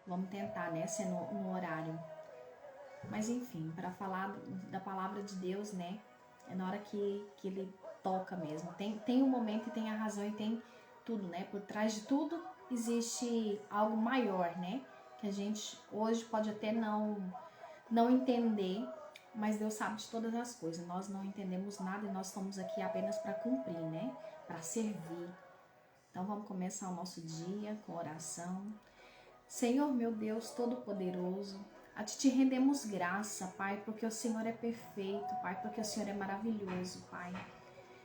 Vamos tentar, né, ser no horário. Mas enfim, para falar da palavra de Deus, né, é na hora que ele toca mesmo. Tem um momento e tem a razão e tem tudo, né? Por trás de tudo existe algo maior, né? Que a gente hoje pode até não entender, mas Deus sabe de todas as coisas. Nós não entendemos nada e nós estamos aqui apenas para cumprir, né? Para servir. Então vamos começar o nosso dia com oração. Senhor, meu Deus Todo-Poderoso, a Ti te rendemos graça, Pai, porque o Senhor é perfeito, Pai, porque o Senhor é maravilhoso, Pai.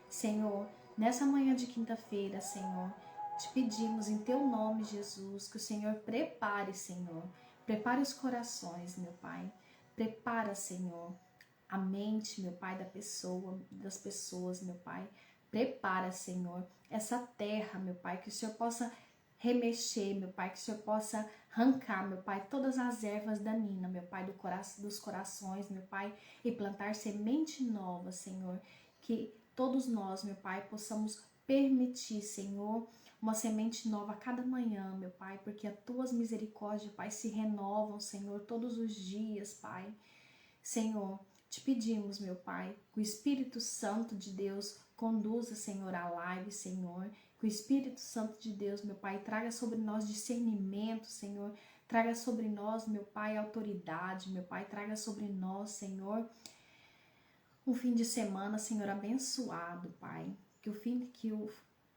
Senhor, nessa manhã de quinta-feira, Senhor, te pedimos em Teu nome, Jesus, que o Senhor prepare, Senhor, prepare os corações, meu Pai. Prepara, Senhor, a mente, meu Pai, das pessoas, meu Pai. Prepara, Senhor, essa terra, meu Pai, que o Senhor possa remexer, meu Pai, que o Senhor possa arrancar, meu Pai, todas as ervas daninhas, meu Pai, dos corações, meu Pai, e plantar semente nova, Senhor, que todos nós, meu Pai, possamos permitir, Senhor, uma semente nova a cada manhã, meu Pai, porque as Tuas misericórdias, Pai, se renovam, Senhor, todos os dias, Pai. Senhor, te pedimos, meu Pai, que o Espírito Santo de Deus conduza, Senhor, a live, Senhor. Que o Espírito Santo de Deus, meu Pai, traga sobre nós discernimento, Senhor. Traga sobre nós, meu Pai, autoridade, meu Pai. Traga sobre nós, Senhor, um fim de semana, Senhor, abençoado, Pai.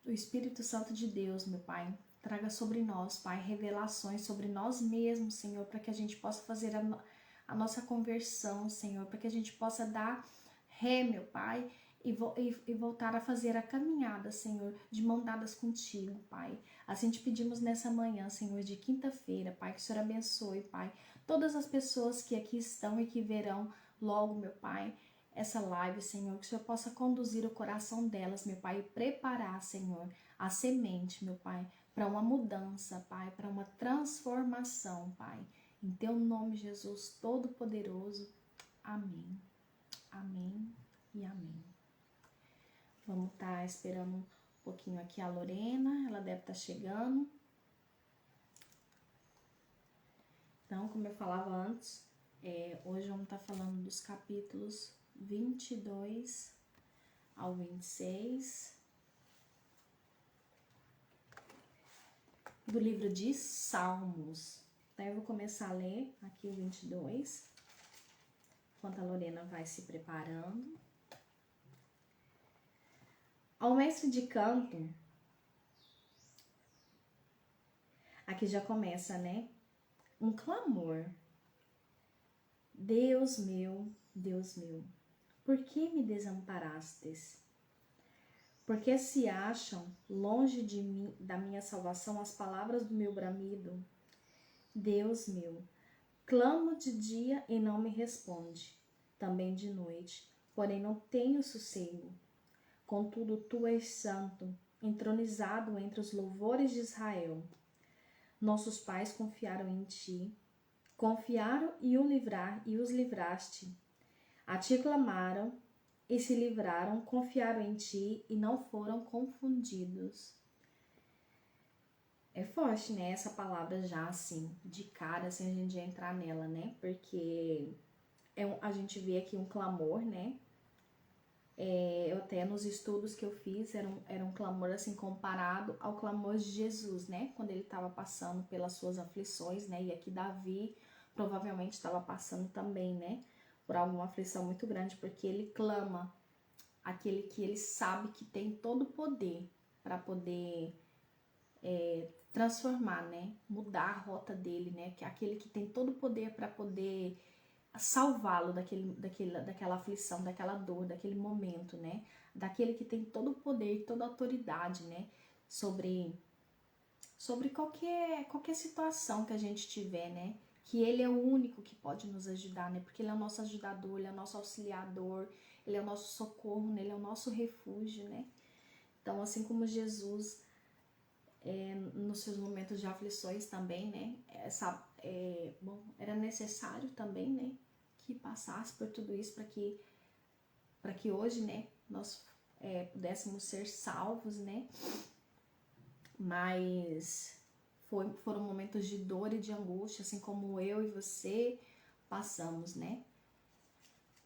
O Espírito Santo de Deus, meu Pai, traga sobre nós, Pai, revelações sobre nós mesmos, Senhor, para que a gente possa fazer a nossa conversão, Senhor, para que a gente possa dar ré, meu Pai, e voltar a fazer a caminhada, Senhor, de mão dadas contigo, Pai. Assim te pedimos nessa manhã, Senhor, de quinta-feira, Pai, que o Senhor abençoe, Pai, todas as pessoas que aqui estão e que verão logo, meu Pai, essa live, Senhor, que o Senhor possa conduzir o coração delas, meu Pai, e preparar, Senhor, a semente, meu Pai, para uma mudança, Pai, para uma transformação, Pai. Em Teu nome, Jesus Todo-Poderoso. Amém. Amém e amém. Vamos estar esperando um pouquinho aqui a Lorena, ela deve estar chegando. Então, como eu falava antes, hoje vamos estar falando dos capítulos 22 ao 26 do livro de Salmos. Então, eu vou começar a ler aqui o 22, enquanto a Lorena vai se preparando. Ao mestre de canto, aqui já começa, né? Um clamor. Deus meu, por que me desamparastes? Porque se acham longe de mim, da minha salvação, as palavras do meu bramido? Deus meu, clamo de dia e não me responde, também de noite, porém não tenho sossego. Contudo, tu és santo, entronizado entre os louvores de Israel. Nossos pais confiaram em ti, confiaram e os livraste. A ti clamaram e se livraram, confiaram em ti e não foram confundidos. É forte, né? Essa palavra já, assim, de cara, assim, a gente já entrar nela, né? Porque a gente vê aqui um clamor, né? Eu até nos estudos que eu fiz, era um clamor, assim, comparado ao clamor de Jesus, né? Quando ele estava passando pelas suas aflições, né? E aqui Davi provavelmente estava passando também, né? Por alguma aflição muito grande, porque ele clama aquele que ele sabe que tem todo o poder para poder transformar, né? Mudar a rota dele, né? Que é aquele que tem todo o poder para poder salvá-lo daquela aflição, daquela dor, daquele momento, né? Daquele que tem todo o poder e toda a autoridade, né? Sobre qualquer situação que a gente tiver, né? Que ele é o único que pode nos ajudar, né? Porque ele é o nosso ajudador, ele é o nosso auxiliador, ele é o nosso socorro, né? Ele é o nosso refúgio, né? Então, assim como Jesus, nos seus momentos de aflições também, né? Era necessário também, né? Que passasse por tudo isso para que hoje, né? Nós pudéssemos ser salvos, né? Mas foram momentos de dor e de angústia, assim como eu e você passamos, né?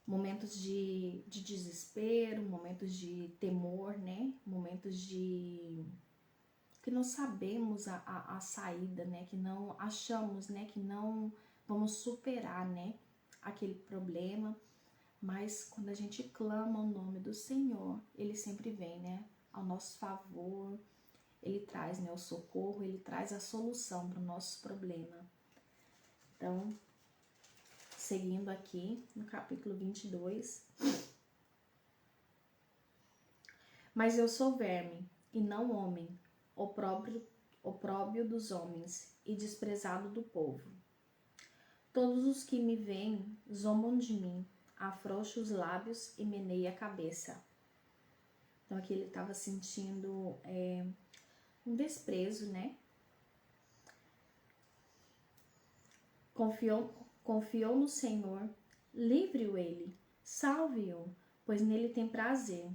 Momentos de desespero, momentos de temor, né? Momentos de que não sabemos a saída, né? Que não achamos, né? Que não vamos superar, né? Aquele problema. Mas quando a gente clama o nome do Senhor, Ele sempre vem, né? Ao nosso favor. Ele traz, né? O socorro, Ele traz a solução para o nosso problema. Então, seguindo aqui no capítulo 22. Mas eu sou verme, e não homem, opróbrio dos homens, e desprezado do povo. Todos os que me veem zombam de mim, afrouxo os lábios e meneia a cabeça. Então aqui ele estava sentindo um desprezo, né? Confiou no Senhor, livre-o ele, salve-o, pois nele tem prazer.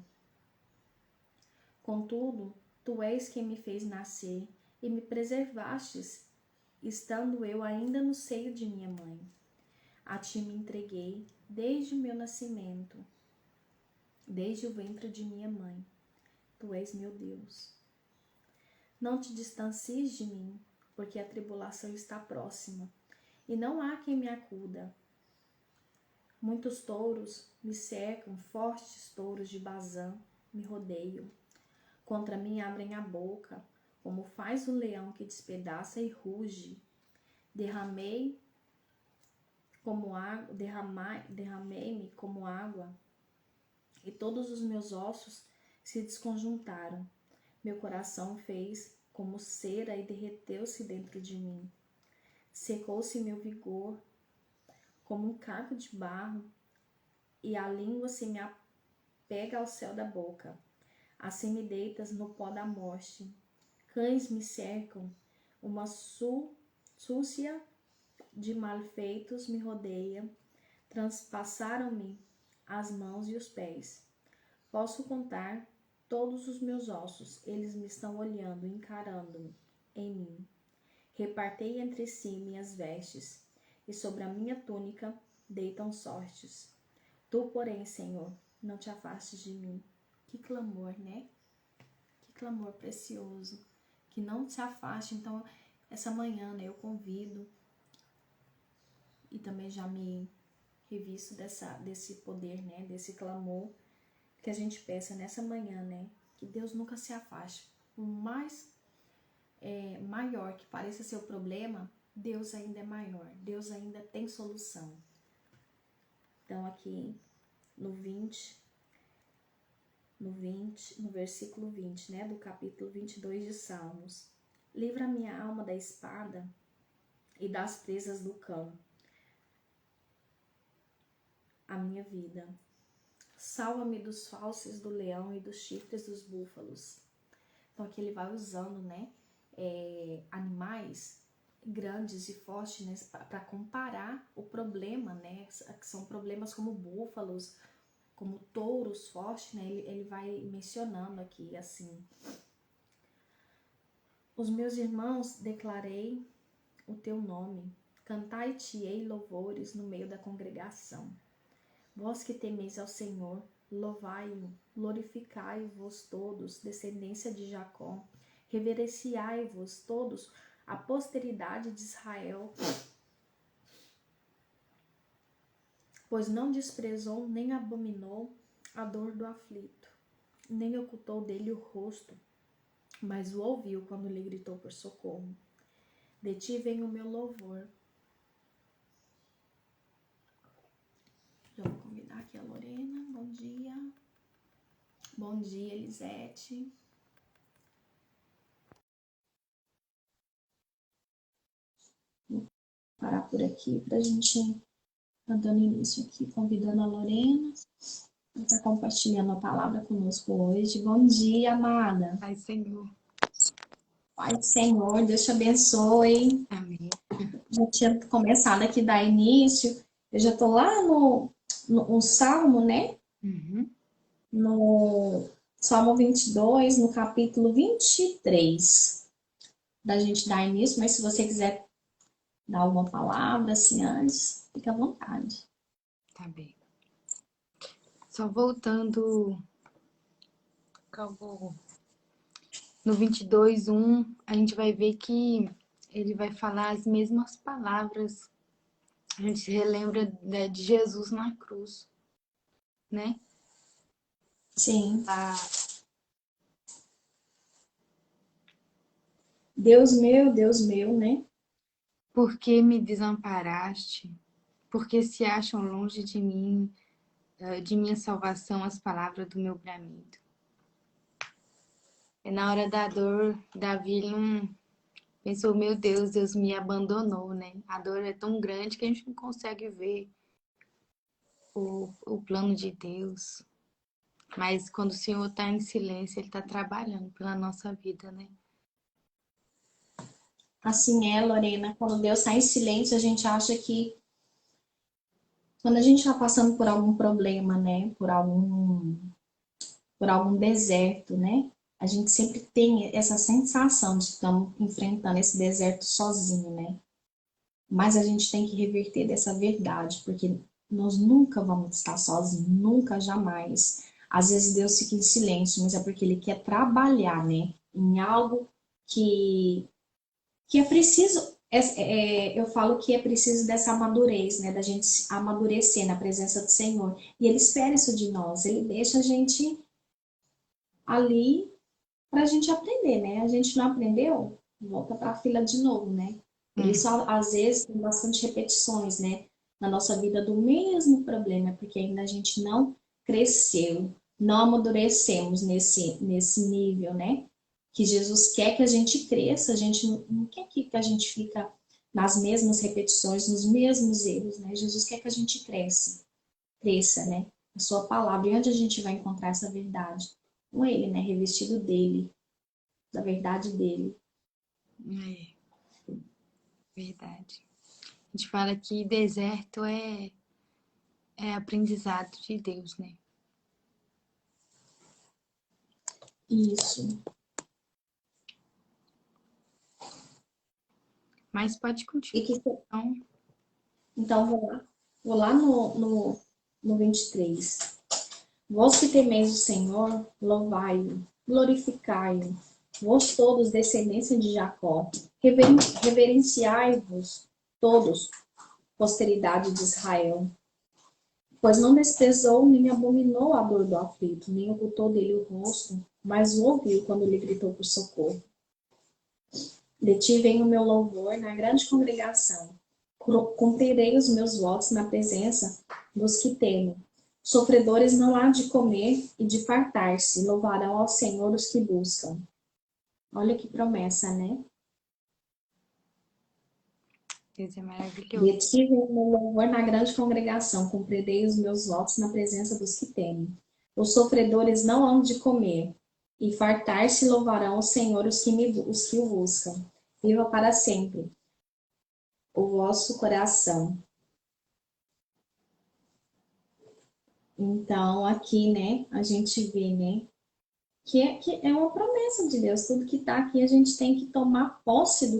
Contudo, tu és quem me fez nascer e me preservastes, estando eu ainda no seio de minha mãe. A ti me entreguei desde o meu nascimento, desde o ventre de minha mãe. Tu és meu Deus. Não te distancies de mim, porque a tribulação está próxima, e não há quem me acuda. Muitos touros me cercam, fortes touros de Bazã me rodeiam. Contra mim abrem a boca, como faz o leão que despedaça e ruge. Derramei-me como água, e todos os meus ossos se desconjuntaram. Meu coração fez como cera e derreteu-se dentro de mim. Secou-se meu vigor como um caco de barro, e a língua se me apega ao céu da boca. Assim me deitas no pó da morte. Cães me cercam, uma súcia de malfeitos me rodeia, transpassaram-me as mãos e os pés. Posso contar todos os meus ossos, eles me estão olhando, encarando-me em mim. Repartei entre si minhas vestes, e sobre a minha túnica deitam sortes. Tu, porém, Senhor, não te afastes de mim. Que clamor, né? Que clamor precioso. Que não se afaste. Então, essa manhã, né, eu convido, e também já me revisto desse poder, né, desse clamor, que a gente peça nessa manhã, né, que Deus nunca se afaste. Por mais maior que pareça ser o problema, Deus ainda é maior, Deus ainda tem solução. Então aqui no versículo 20, né, do capítulo 22 de Salmos. Livra minha alma da espada e das presas do cão, a minha vida. Salva-me dos fauces do leão e dos chifres dos búfalos. Então aqui ele vai usando, né, animais grandes e fortes, né, para comparar o problema, né, que são problemas como búfalos, como touros fortes, né, ele vai mencionando aqui assim. Os meus irmãos, declarei o teu nome, cantai-te-ei louvores no meio da congregação. Vós que temeis ao Senhor, louvai-o, glorificai-vos todos, descendência de Jacó, reverenciai-vos todos, a posteridade de Israel, pois não desprezou nem abominou a dor do aflito, nem ocultou dele o rosto, mas o ouviu quando lhe gritou por socorro. De ti vem o meu louvor. Já vou convidar aqui a Lorena. Bom dia. Bom dia, Elisete. Vou parar por aqui para a gente estar dando início aqui, convidando a Lorena para estar compartilhando a palavra conosco hoje. Bom dia, amada. Pai, Senhor. Pai, Senhor, Deus te abençoe. Amém. Já tinha começado aqui a dar início. Eu já estou lá no Salmo, né? Uhum. No Salmo 22, no capítulo 23. da gente dar início, mas se você quiser dar alguma palavra assim antes, fique à vontade. Tá bem. Só voltando no 22:1, a gente vai ver que ele vai falar as mesmas palavras. A gente se relembra de Jesus na cruz, né? Sim. Ah, Deus meu, né? por que me desamparaste? Porque se acham longe de mim, de minha salvação, as palavras do meu bramido. E na hora da dor, Davi não pensou, meu Deus, Deus me abandonou, né? A dor é tão grande que a gente não consegue ver o plano de Deus. Mas quando o Senhor está em silêncio, Ele está trabalhando pela nossa vida, né? Assim é, Lorena, quando Deus está em silêncio, a gente acha que quando a gente está passando por algum problema, né? Por algum deserto, né? A gente sempre tem essa sensação de que estamos enfrentando esse deserto sozinho, né? Mas a gente tem que reverter dessa verdade, porque nós nunca vamos estar sozinhos, nunca, jamais. Às vezes Deus fica em silêncio, mas é porque Ele quer trabalhar, né? Em algo que é preciso. Eu falo que é preciso dessa amadurez, né? Da gente amadurecer na presença do Senhor. E Ele espera isso de nós. Ele deixa a gente ali para a gente aprender, né? A gente não aprendeu, volta para a fila de novo, né? Por Hum. isso, às vezes, tem bastante repetições, né? Na nossa vida do mesmo problema, porque ainda a gente não cresceu, não amadurecemos nesse nível, né? Que Jesus quer que a gente cresça, a gente não quer que a gente fica nas mesmas repetições, nos mesmos erros, né? Jesus quer que a gente cresça, né? A sua palavra. E onde a gente vai encontrar essa verdade? Com ele, né? Revestido dele, da verdade dele. É verdade. A gente fala que deserto é aprendizado de Deus, né? Isso. Mas pode E continuar. que, Então, então, vou lá no 23. Vós que temeis o Senhor, louvai-o, glorificai-o. Vós todos, descendência de Jacó, reverenciai-vos todos, posteridade de Israel. Pois não desprezou nem abominou a dor do aflito, nem ocultou dele o rosto, mas o ouviu quando lhe gritou por socorro. De ti vem o meu louvor na grande congregação. Cumprirei os meus votos na presença dos que temem. Sofredores não há de comer e de fartar-se, louvarão ao Senhor os que buscam. Olha que promessa, né? Deus é De maravilhoso. ti vem o meu louvor na grande congregação, cumprirei os meus votos na presença dos que temem. Os sofredores não hão de comer, e fartar-se louvarão ao Senhor os que o buscam. Viva para sempre o vosso coração. Então, aqui, né, a gente vê, né, que é uma promessa de Deus. Tudo que está aqui, a gente tem que tomar posse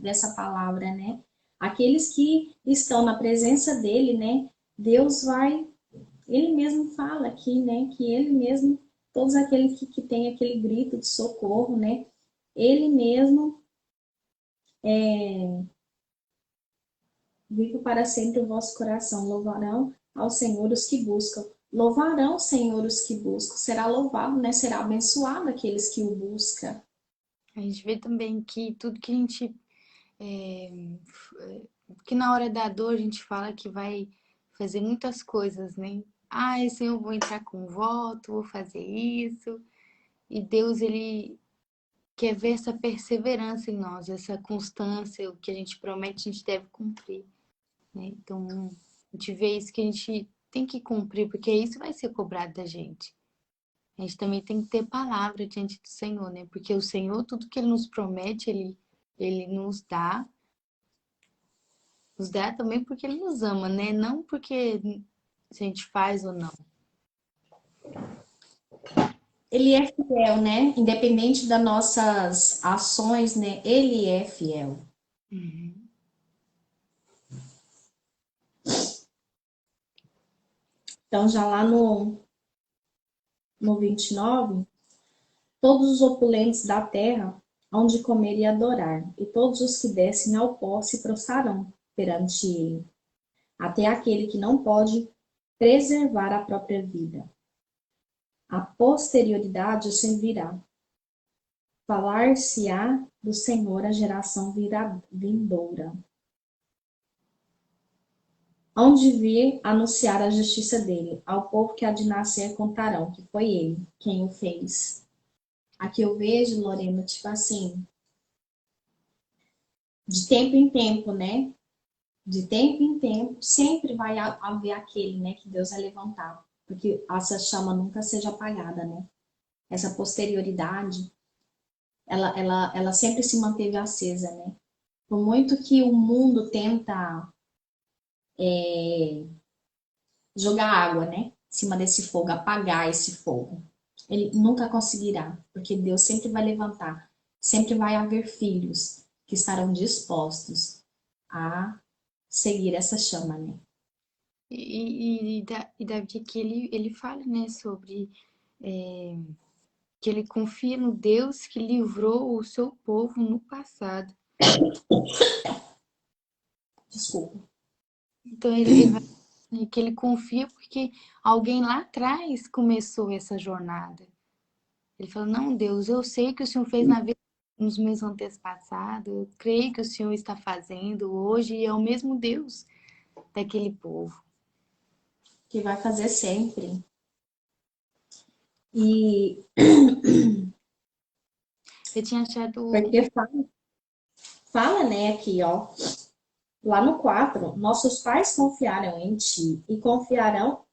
dessa palavra, né? Aqueles que estão na presença dele, né, Deus vai, ele mesmo fala aqui, né, que ele mesmo, todos aqueles que têm aquele grito de socorro, né, ele mesmo vive para sempre o vosso coração. Louvarão ao Senhor os que buscam. Louvarão, Senhor, os que buscam. Será louvado, né? Será abençoado aqueles que o buscam. A gente vê também que tudo que a gente. Que na hora da dor a gente fala que vai fazer muitas coisas, né? Ah, esse eu vou entrar com voto, vou fazer isso. E Deus, ele quer ver essa perseverança em nós, essa constância, o que a gente promete, a gente deve cumprir, né? Então, a gente vê isso que a gente tem que cumprir, porque isso vai ser cobrado da gente. A gente também tem que ter palavra diante do Senhor, né? Porque o Senhor, tudo que Ele nos promete, Ele nos dá também porque Ele nos ama, né? Não porque se a gente faz ou não. Ele é fiel, né? Independente das nossas ações, né? Ele é fiel. Uhum. Então, já lá no 29, todos os opulentes da terra hão de comer e adorar, e todos os que descem ao pó se prostrarão perante ele, até aquele que não pode preservar a própria vida. A posterioridade o servirá. Falar-se-á do Senhor a geração vindoura. Hão de vir anunciar a justiça dele. Ao povo que há de nascer contarão que foi ele quem o fez. Aqui eu vejo, Lorena, tipo assim, de tempo em tempo, né? De tempo em tempo, sempre vai haver aquele, né, que Deus vai levantar. Porque essa chama nunca seja apagada, né? Essa posterioridade, ela sempre se manteve acesa, né? Por muito que o mundo tenta jogar água, né? Em cima desse fogo, apagar esse fogo. Ele nunca conseguirá, porque Deus sempre vai levantar, sempre vai haver filhos que estarão dispostos a seguir essa chama, né? E Davi que ele fala, né, sobre que ele confia no Deus que livrou o seu povo no passado. Desculpa. Então ele vai que ele confia porque alguém lá atrás começou essa jornada. Ele fala: Não, Deus, eu sei que o Senhor fez na vida nos meus antepassados, eu creio que o Senhor está fazendo hoje e é o mesmo Deus daquele povo. Que vai fazer sempre. E Eu tinha achado. porque fala, né, aqui, ó, lá no 4, nossos pais confiaram em ti e confiaram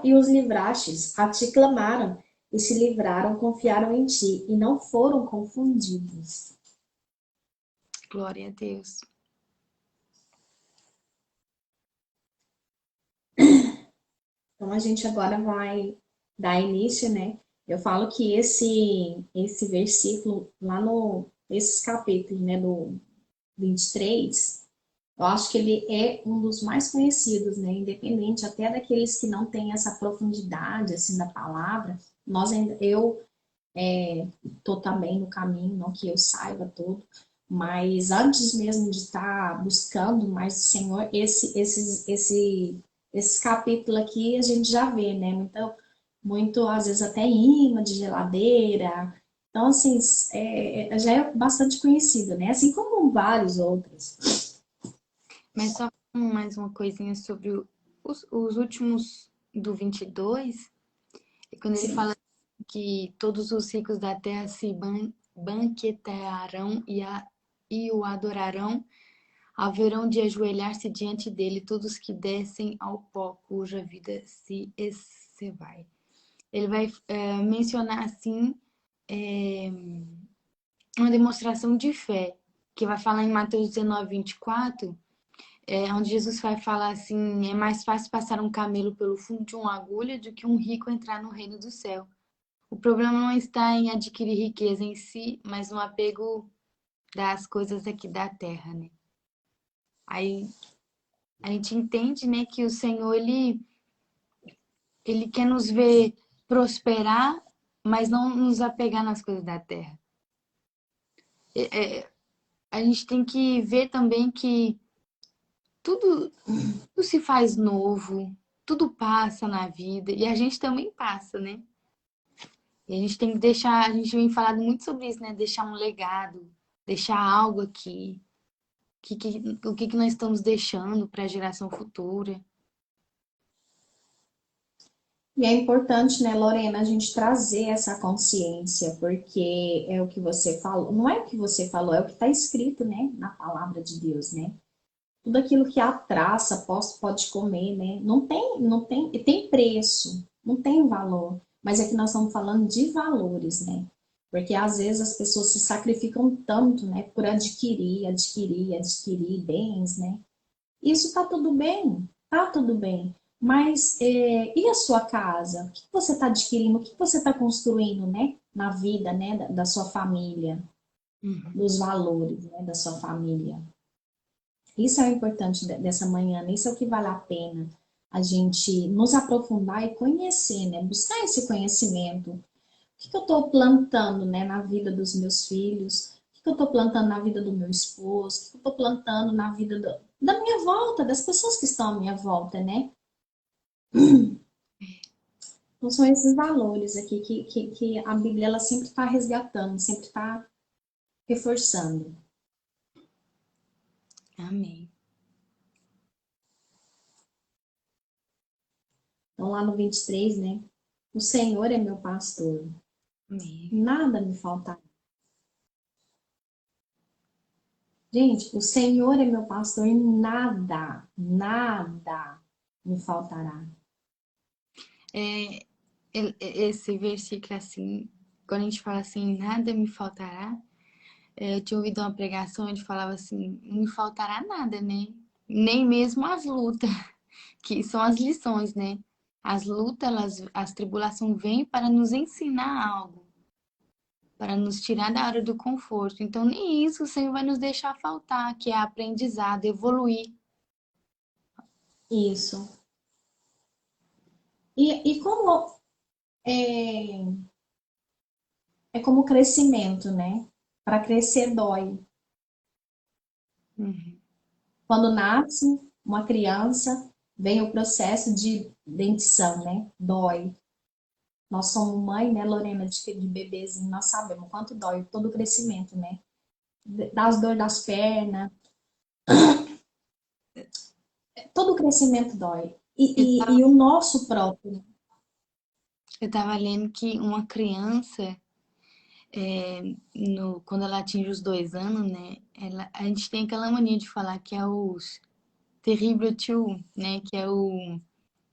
e os livrastes, a ti clamaram e se livraram, confiaram em ti e não foram confundidos. Glória a Deus. Então a gente agora vai dar início, né? Eu falo que esse versículo lá no esses capítulos, né, do 23, eu acho que ele é um dos mais conhecidos, né? Independente até daqueles que não têm essa profundidade assim da palavra, eu tô também no caminho, não que eu saiba tudo, mas antes mesmo de estar buscando mais o Senhor, esses capítulos aqui a gente já vê, né? Muito às vezes até imã de geladeira. Então, assim, já é bastante conhecido, né? Assim como vários outros. Mas só mais uma coisinha sobre os últimos do 22, é quando ele Sim. fala que todos os ricos da terra se banquetearão e o adorarão, haverão de ajoelhar-se diante dele todos que descem ao pó, cuja vida se vai. Ele vai mencionar assim uma demonstração de fé, que vai falar em Mateus 19, 24, onde Jesus vai falar assim: é mais fácil passar um camelo pelo fundo de uma agulha do que um rico entrar no reino do céu. O problema não está em adquirir riqueza em si, mas no apego das coisas aqui da terra, né? Aí a gente entende, né, que o Senhor ele quer nos ver prosperar, mas não nos apegar nas coisas da terra. A gente tem que ver também que tudo, tudo se faz novo, tudo passa na vida e a gente também passa, né? E a gente tem que deixar, a gente vem falando muito sobre isso, né? Deixar um legado, deixar algo aqui. O que nós estamos deixando para a geração futura. E é importante, né, Lorena, a gente trazer essa consciência, porque é o que você falou, não é o que você falou, é o que está escrito, né, na palavra de Deus, né? Tudo aquilo que a traça pode comer, né? Tem preço, não tem valor, mas é que nós estamos falando de valores, né? Porque às vezes as pessoas se sacrificam tanto, né, por adquirir bens, né? Isso tá tudo bem, Mas e a sua casa? O que você está adquirindo? O que você está construindo, né? Na vida, né? Da sua família, Uhum. dos valores, né? Da sua família. Isso é o importante dessa manhã, né? Isso é o que vale a pena a gente nos aprofundar e conhecer, né? Buscar esse conhecimento. O que eu estou plantando, né, na vida dos meus filhos? O que eu estou plantando na vida do meu esposo? O que eu estou plantando na vida da minha volta, das pessoas que estão à minha volta, né? Então, são esses valores aqui que a Bíblia ela sempre está resgatando, sempre está reforçando. Amém. Então, lá no 23, né? O Senhor é meu pastor, Amém. nada me faltará. Gente, o Senhor é meu pastor e nada me faltará. É, esse versículo assim, quando a gente fala assim, nada me faltará, eu tinha ouvido uma pregação onde falava assim, não me faltará nada, né? Nem mesmo as lutas, que são as lições, né? As lutas, as tribulações vêm para nos ensinar algo, para nos tirar da hora do conforto. Então, nem isso o Senhor vai nos deixar faltar, que é aprendizado, evoluir. Isso. E como é, é como crescimento, né? Para crescer dói. Uhum. Quando nasce uma criança, vem o processo de dentição, né? Dói. Nós somos mãe, né, Lorena, de bebezinho, nós sabemos quanto dói todo o crescimento, né? Das dores das pernas, todo o crescimento dói. Eu E o nosso próprio. eu tava lendo que uma criança, quando ela atinge os 2 anos, né? A gente tem aquela mania de falar que é os terrível two, né? Que é o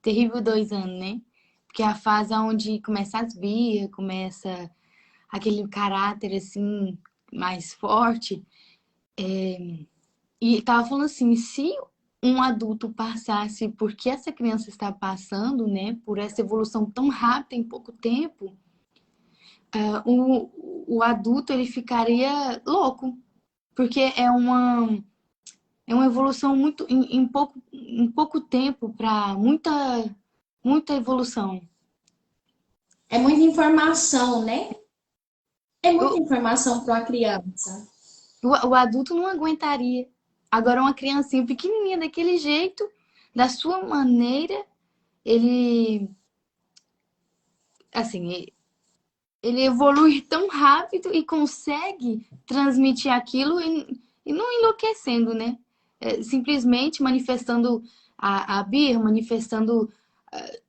terrível 2 anos, né? Porque é a fase onde começa as birras, começa aquele caráter assim mais forte. E tava falando assim, se um adulto passasse por que essa criança está passando, né? Por essa evolução tão rápida em pouco tempo, o adulto ele ficaria louco, porque é uma evolução muito em pouco tempo para muita evolução. É muita informação, né? É muita O, informação para uma criança. o adulto não aguentaria. Agora uma criancinha pequenininha daquele jeito, da sua maneira, ele assim, ele evolui tão rápido e consegue transmitir aquilo e não enlouquecendo, né? Simplesmente manifestando a birra, manifestando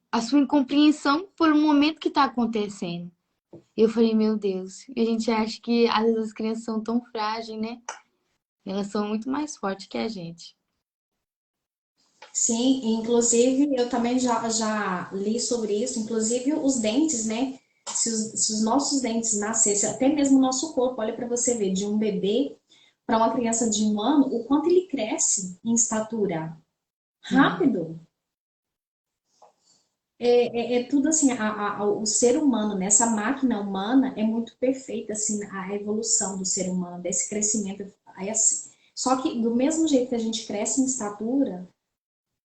a sua incompreensão por um momento que está acontecendo. E eu falei, meu Deus, e a gente acha que às vezes as crianças são tão frágeis, né? Elas são muito mais fortes que a gente. Sim, inclusive eu também já li sobre isso, inclusive os dentes, né? Se os nossos dentes nascessem, até mesmo o nosso corpo, olha para você ver, de um bebê para uma criança de 1 ano, o quanto ele cresce em estatura. Uhum. Rápido. É tudo assim, o ser humano, né? Essa máquina humana é muito perfeita, assim, a evolução do ser humano, desse crescimento. Aí, assim, só que do mesmo jeito que a gente cresce em estatura,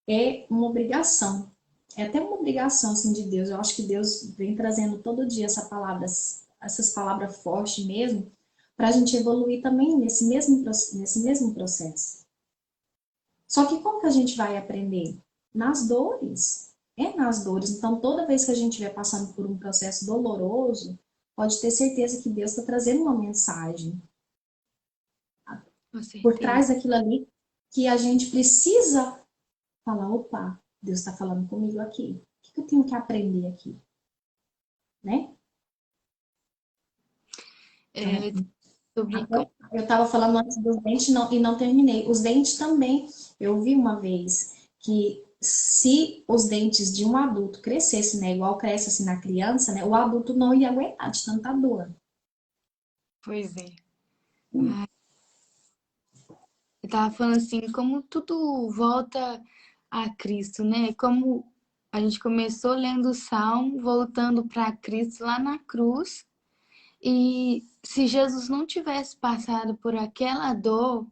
é uma obrigação. É até uma obrigação assim, de Deus. Eu acho que Deus vem trazendo todo dia essas palavras fortes mesmo, para a gente evoluir também nesse mesmo processo. Só que como que a gente vai aprender? Nas dores. É nas dores. Então, toda vez que a gente estiver passando por um processo doloroso, pode ter certeza que Deus está trazendo uma mensagem Com por certeza. trás daquilo ali que a gente precisa falar, opa, Deus está falando comigo aqui. O que eu tenho que aprender aqui, né? É, sobre Até eu estava falando antes dos dentes e não terminei. Os dentes também, eu vi uma vez que se os dentes de um adulto crescessem, né, igual cresce assim na criança, né, o adulto não ia aguentar de tanta dor. Pois é. Eu tava falando assim, como tudo volta a Cristo, né? Como A gente começou lendo o Salmo, voltando para Cristo lá na cruz. E se Jesus não tivesse passado por aquela dor,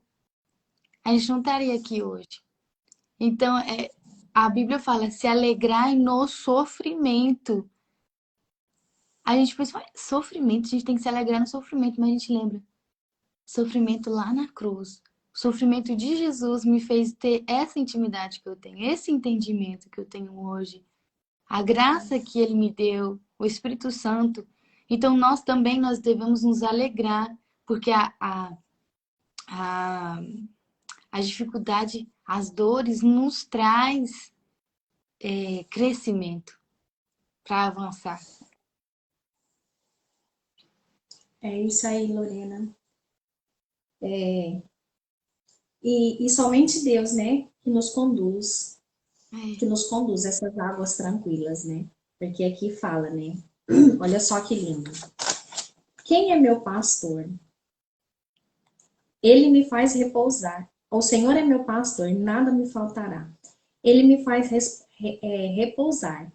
a gente não estaria aqui hoje. Então, a Bíblia fala, se alegrar no sofrimento. A gente pensa, sofrimento, a gente tem que se alegrar no sofrimento, mas a gente lembra, sofrimento lá na cruz. O sofrimento de Jesus me fez ter essa intimidade que eu tenho, esse entendimento que eu tenho hoje, a graça que ele me deu, o Espírito Santo. Então nós devemos nos alegrar, porque a, a dificuldade, as dores nos traz crescimento para avançar. É isso aí, Lorena. E somente Deus, né, que nos conduz a essas águas tranquilas, né? Porque aqui fala, né? Olha só que lindo. Quem é meu pastor? Ele me faz repousar. O Senhor é meu pastor, nada me faltará. Ele me faz repousar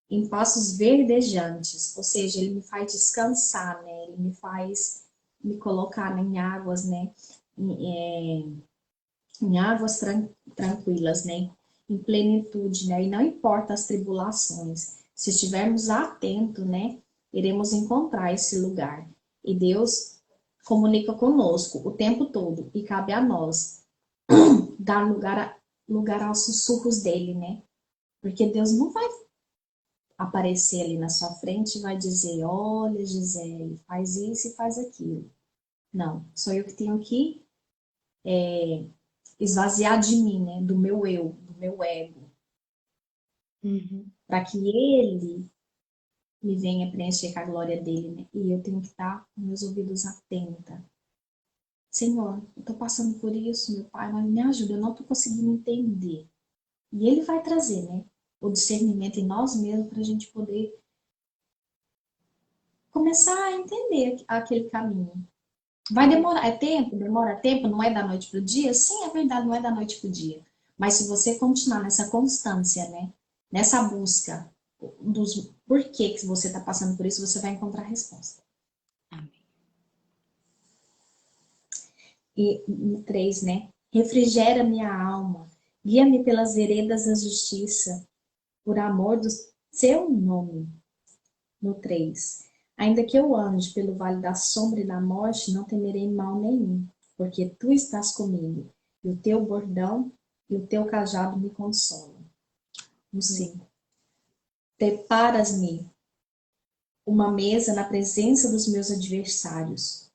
em passos verdejantes, ou seja, ele me faz descansar, né? Ele me faz me colocar em águas, né? Em águas tranquilas, né? Em plenitude, né? E não importa as tribulações, se estivermos atentos, né? Iremos encontrar esse lugar. E Deus comunica conosco o tempo todo e cabe a nós dar lugar aos sussurros dele, né? Porque Deus não vai aparecer ali na sua frente e vai dizer: olha, Gisele, faz isso e faz aquilo. Não, sou eu que tenho que esvaziar de mim, né? Do meu eu, do meu ego, Uhum. para que ele me venha preencher com a glória dele, né? E eu tenho que estar com meus ouvidos atenta. Senhor, eu estou passando por isso, meu pai, mas me ajuda, eu não estou conseguindo entender. E ele vai trazer, né? O discernimento em nós mesmos para a gente poder começar a entender aquele caminho. Vai demorar, é tempo, demora tempo, não é da noite para o dia? Sim, é verdade, não é da noite para o dia. Mas se você continuar nessa constância, né? Nessa busca dos por que você está passando por isso, você vai encontrar a resposta. Amém. E no 3, né? Refrigera minha alma, guia-me pelas veredas da justiça, por amor do seu nome. No 3. Ainda que eu ande pelo vale da sombra e da morte, não temerei mal nenhum, porque tu estás comigo, e o teu bordão e o teu cajado me consolam. No 5. Preparas-me uma mesa na presença dos meus adversários.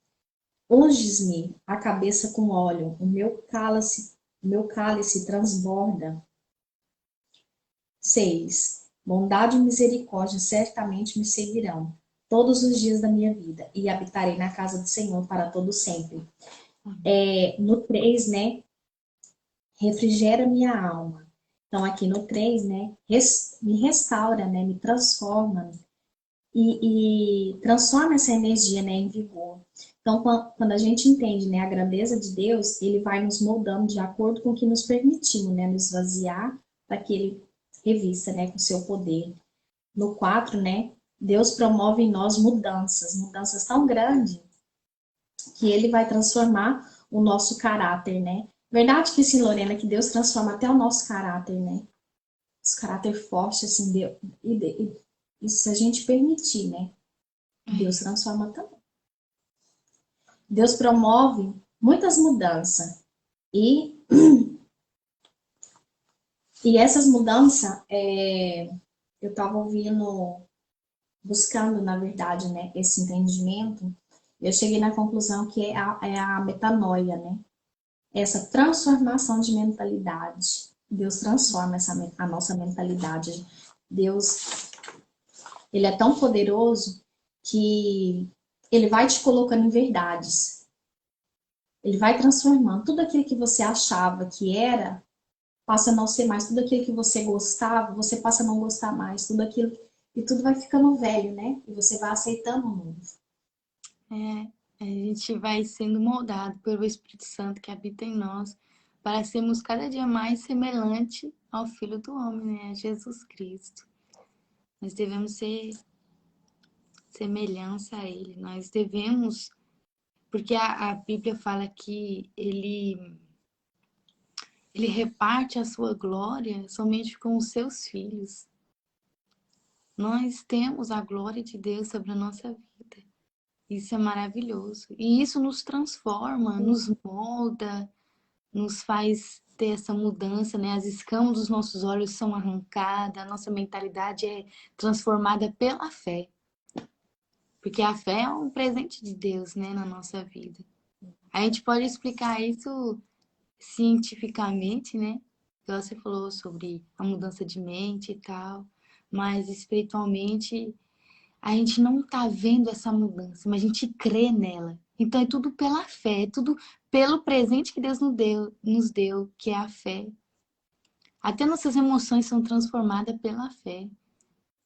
Unges-me a cabeça com óleo, o meu cálice transborda. 6. Bondade e misericórdia certamente me seguirão todos os dias da minha vida e habitarei na casa do Senhor para todo sempre. No 3, né? Refrigera minha alma. Então, aqui no 3, né? Me restaura, né? Me transforma e transforma essa energia, né? Em vigor. Então, quando a gente entende, né? A grandeza de Deus, ele vai nos moldando de acordo com o que nos permitiu, né? Nos esvaziar para que ele revista, né? Com o seu poder. No 4, né? Deus promove em nós mudanças tão grandes que ele vai transformar o nosso caráter, né? Verdade que sim, Lorena, que Deus transforma até o nosso caráter, né? Esse caráter forte, assim, e se a gente permitir, né? Deus transforma também. Deus promove muitas mudanças e, e essas mudanças, eu estava ouvindo, buscando, na verdade, né, esse entendimento, eu cheguei na conclusão que é a metanoia, né? Essa transformação de mentalidade. Deus transforma a nossa mentalidade. Deus, ele é tão poderoso que ele vai te colocando em verdades. Ele vai transformando tudo aquilo que você achava que era, passa a não ser mais. Tudo aquilo que você gostava, você passa a não gostar mais. Tudo aquilo e tudo vai ficando velho, né? E você vai aceitando o novo. A gente vai sendo moldado pelo Espírito Santo que habita em nós para sermos cada dia mais semelhante ao Filho do Homem, né? A Jesus Cristo. Nós devemos ser semelhança a Ele. Nós devemos, porque a Bíblia fala que ele reparte a sua glória somente com os seus filhos. Nós temos a glória de Deus sobre a nossa vida. Isso é maravilhoso. E isso nos transforma, nos molda, nos faz ter essa mudança, né? As escamas dos nossos olhos são arrancadas, a nossa mentalidade é transformada pela fé. Porque a fé é um presente de Deus, né, na nossa vida. A gente pode explicar isso cientificamente, né? Igual você falou sobre a mudança de mente e tal, mas espiritualmente a gente não tá vendo essa mudança, mas a gente crê nela. Então é tudo pela fé, é tudo pelo presente que Deus nos deu, que é a fé. Até nossas emoções são transformadas pela fé.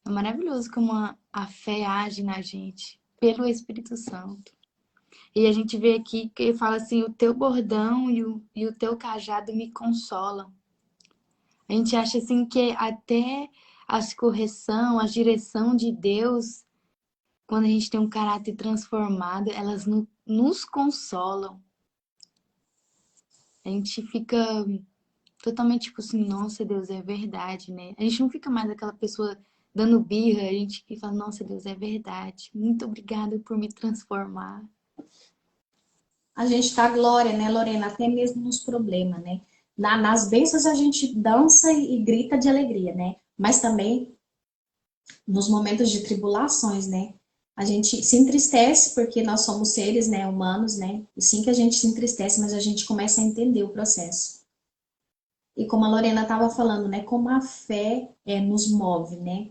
É maravilhoso como a fé age na gente, pelo Espírito Santo. E a gente vê aqui que ele fala assim, o teu bordão e o teu cajado me consolam. A gente acha assim que até as correção, a direção de Deus, quando a gente tem um caráter transformado, elas nos consolam. A gente fica totalmente tipo assim, nossa Deus, é verdade, né? A gente não fica mais aquela pessoa dando birra, a gente que fala, nossa Deus, é verdade. Muito obrigada por me transformar. A gente dá glória, né, Lorena? Até mesmo nos problemas, né? Nas bênçãos a gente dança e grita de alegria, né? Mas também nos momentos de tribulações, né? A gente se entristece porque nós somos seres, né, humanos, né? E sim que a gente se entristece, mas a gente começa a entender o processo. E como a Lorena estava falando, né, como a fé nos move, né?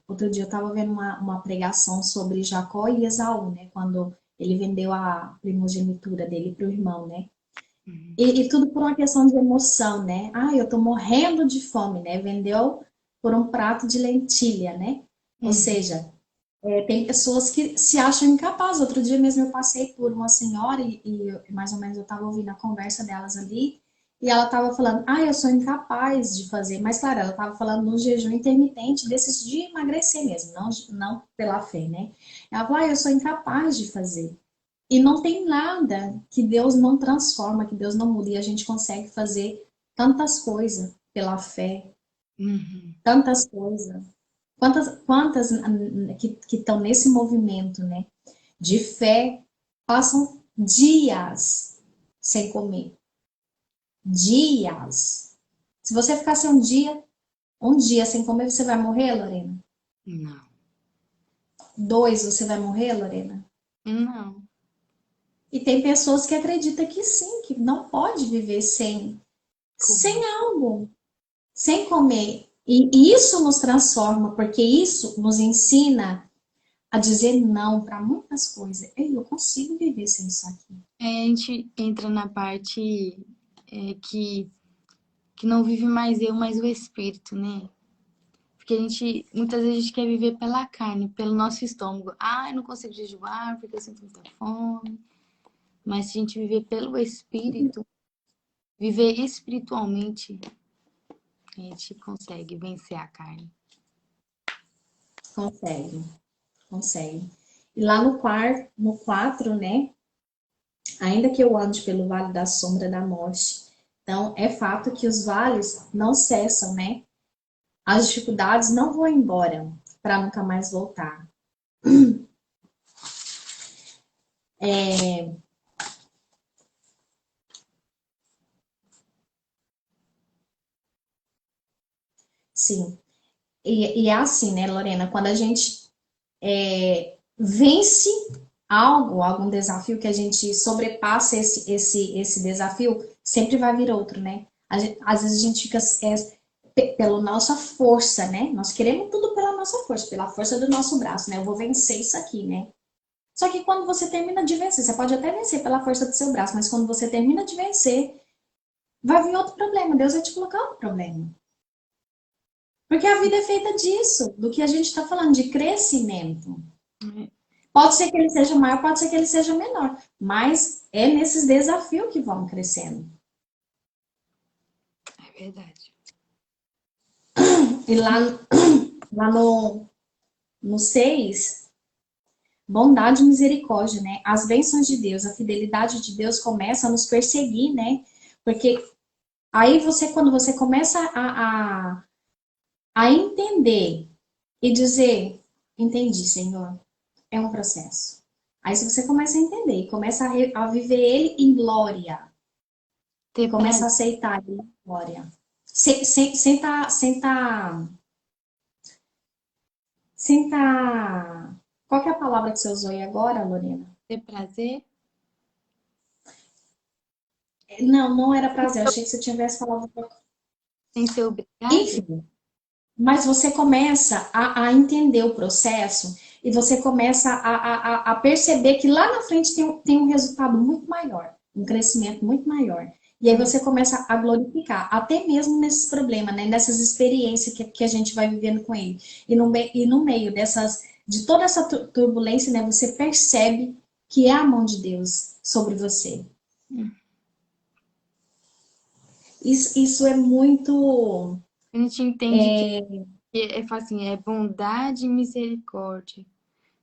Outro dia eu estava vendo uma pregação sobre Jacó e Esaú, né? Quando ele vendeu a primogenitura dele para o irmão, né? E tudo por uma questão de emoção, né? Ah, eu tô morrendo de fome, né? Vendeu por um prato de lentilha, né? Ou seja, tem pessoas que se acham incapazes. Outro dia mesmo eu passei por uma senhora mais ou menos eu estava ouvindo a conversa delas ali e ela estava falando, ah, eu sou incapaz de fazer. Mas claro, ela estava falando no jejum intermitente desses de emagrecer mesmo, não pela fé, né? Ela falou, ah, eu sou incapaz de fazer. E não tem nada que Deus não transforma, que Deus não muda. E a gente consegue fazer tantas coisas pela fé, tantas coisas. Quantas que estão nesse movimento, né, de fé, passam dias sem comer. Dias. Se você ficar sem um dia sem comer, você vai morrer, Lorena? Não. 2, você vai morrer, Lorena? Não. E tem pessoas que acreditam que sim, que não pode viver sem algo, sem comer. E isso nos transforma, porque isso nos ensina a dizer não para muitas coisas. Ei, eu consigo viver sem isso aqui. A gente entra na parte que não vive mais eu, mas o espírito, né? Porque muitas vezes a gente quer viver pela carne, pelo nosso estômago. Ah, eu não consigo jejuar porque eu sinto muita fome. Mas se a gente viver pelo espírito, viver espiritualmente, a gente consegue vencer a carne. Consegue. E lá no 4, né? Ainda que eu ande pelo vale da sombra da morte. Então, é fato que os vales não cessam, né? As dificuldades não vão embora para nunca mais voltar. Sim. E é assim, né, Lorena? Quando a gente vence algum desafio que a gente sobrepassa esse desafio, sempre vai vir outro, né? Às vezes a gente fica pela nossa força, né? Nós queremos tudo pela nossa força, pela força do nosso braço, né? Eu vou vencer isso aqui, né? Só que quando você termina de vencer, você pode até vencer pela força do seu braço, mas quando você termina de vencer, vai vir outro problema. Deus vai te colocar outro problema. Porque a vida é feita disso, do que a gente está falando, de crescimento. Pode ser que ele seja maior, pode ser que ele seja menor, mas é nesses desafios que vão crescendo. É verdade. E lá no 6, bondade e misericórdia, né? As bênçãos de Deus, a fidelidade de Deus começa a nos perseguir, né? Porque aí quando você começa a entender e dizer, entendi, Senhor, é um processo. Aí se você começa a entender e começa a viver ele em glória, e Ter começa a prazer. aceitar ele em glória. Sem tá. Qual que é a palavra que você usou aí agora, Lorena? Ter prazer. Não, não era prazer. Achei que você tivesse falado. Sem ser obrigado. Enfim, mas você começa a entender o processo e você começa a perceber que lá na frente tem um resultado muito maior, um crescimento muito maior. E aí você começa a glorificar, até mesmo nesses problemas, né? Nessas experiências que a gente vai vivendo com ele. E no meio de toda essa turbulência, né? Você percebe que é a mão de Deus sobre você. Isso é muito. A gente entende que fala assim, é bondade e misericórdia.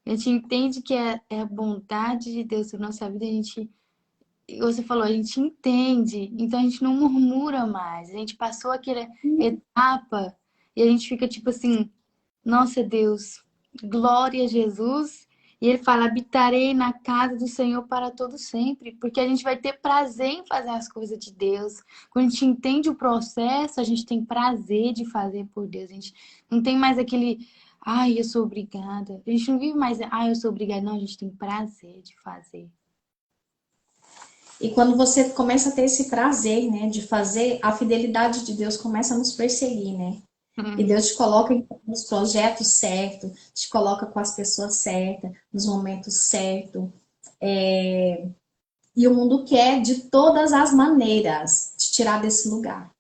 A gente entende que é a bondade de Deus na nossa vida, a gente, você falou, a gente entende, então a gente não murmura mais. A gente passou aquela etapa e a gente fica tipo assim, nossa Deus, glória a Jesus. E ele fala, habitarei na casa do Senhor para todo sempre, porque a gente vai ter prazer em fazer as coisas de Deus. Quando a gente entende o processo, a gente tem prazer de fazer por Deus. A gente não tem mais aquele, ai, eu sou obrigada. A gente não vive mais, ai, eu sou obrigada. Não, a gente tem prazer de fazer. E quando você começa a ter esse prazer, né, de fazer, a fidelidade de Deus começa a nos perseguir, né? E Deus te coloca nos projetos certos, te coloca com as pessoas certas, nos momentos certos. E o mundo quer, de todas as maneiras, te tirar desse lugar.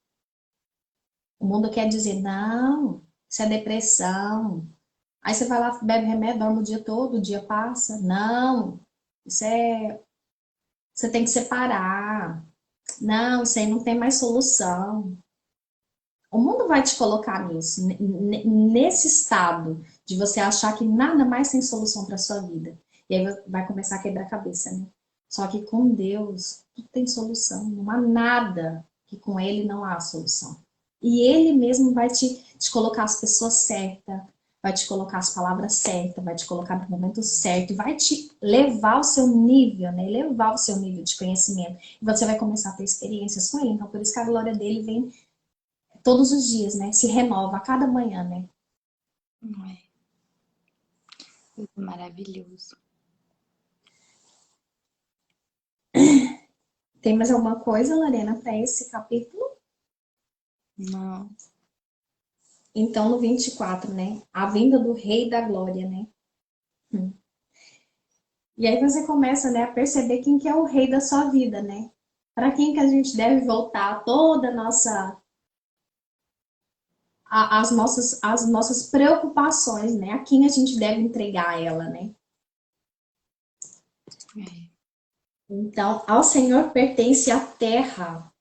O mundo quer dizer, não, isso é depressão. Aí você vai lá, bebe remédio, dorme o dia todo, o dia passa. Não, isso é. Você tem que separar. Não, isso aí não tem mais solução. O mundo vai te colocar nisso, nesse estado de você achar que nada mais tem solução para sua vida. E aí vai começar a quebrar a cabeça, né? Só que com Deus, tudo tem solução. Não há nada que com Ele não há solução. E Ele mesmo vai te colocar as pessoas certas, vai te colocar as palavras certas, vai te colocar no momento certo, e vai te levar ao seu nível, né? Levar o seu nível de conhecimento. E você vai começar a ter experiências com Ele. Então, por isso que a glória dele vem todos os dias, né? Se renova a cada manhã, né? Não é? Maravilhoso. Tem mais alguma coisa, Lorena, para esse capítulo? Não. Então, no 24, né? A vinda do Rei da Glória, né? E aí você começa, né, a perceber quem que é o rei da sua vida, né? Para quem que a gente deve voltar toda a nossa as nossas preocupações, né? A quem a gente deve entregar ela, né? É. Então, ao Senhor pertence a terra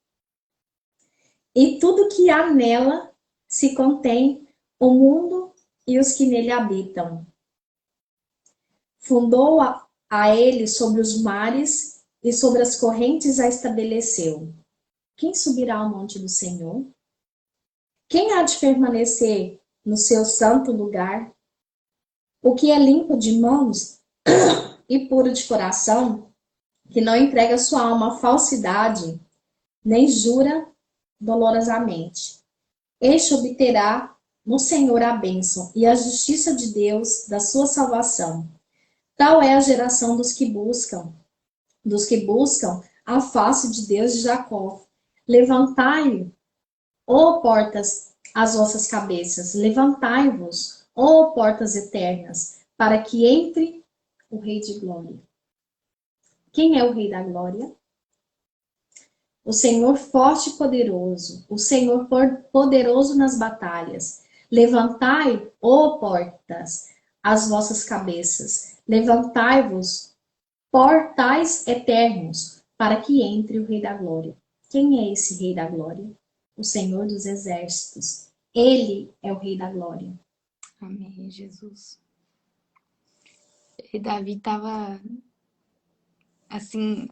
e tudo que há nela se contém, o mundo e os que nele habitam. Fundou a ele sobre os mares e sobre as correntes a estabeleceu. Quem subirá ao monte do Senhor? Quem há de permanecer no seu santo lugar? O que é limpo de mãos e puro de coração, que não entrega sua alma à falsidade, nem jura dolorosamente. Este obterá no Senhor a bênção e a justiça de Deus da sua salvação. Tal é a geração dos que buscam a face de Deus de Jacó. Levantai, ó portas, as vossas cabeças, levantai-vos, ó portas eternas, para que entre o Rei de Glória. Quem é o Rei da Glória? O Senhor forte e poderoso, o Senhor poderoso nas batalhas. Levantai, ó portas, as vossas cabeças. Levantai-vos, portais eternos, para que entre o Rei da Glória. Quem é esse Rei da Glória? O Senhor dos Exércitos. Ele é o Rei da Glória. Amém, Jesus. E Davi estava, assim,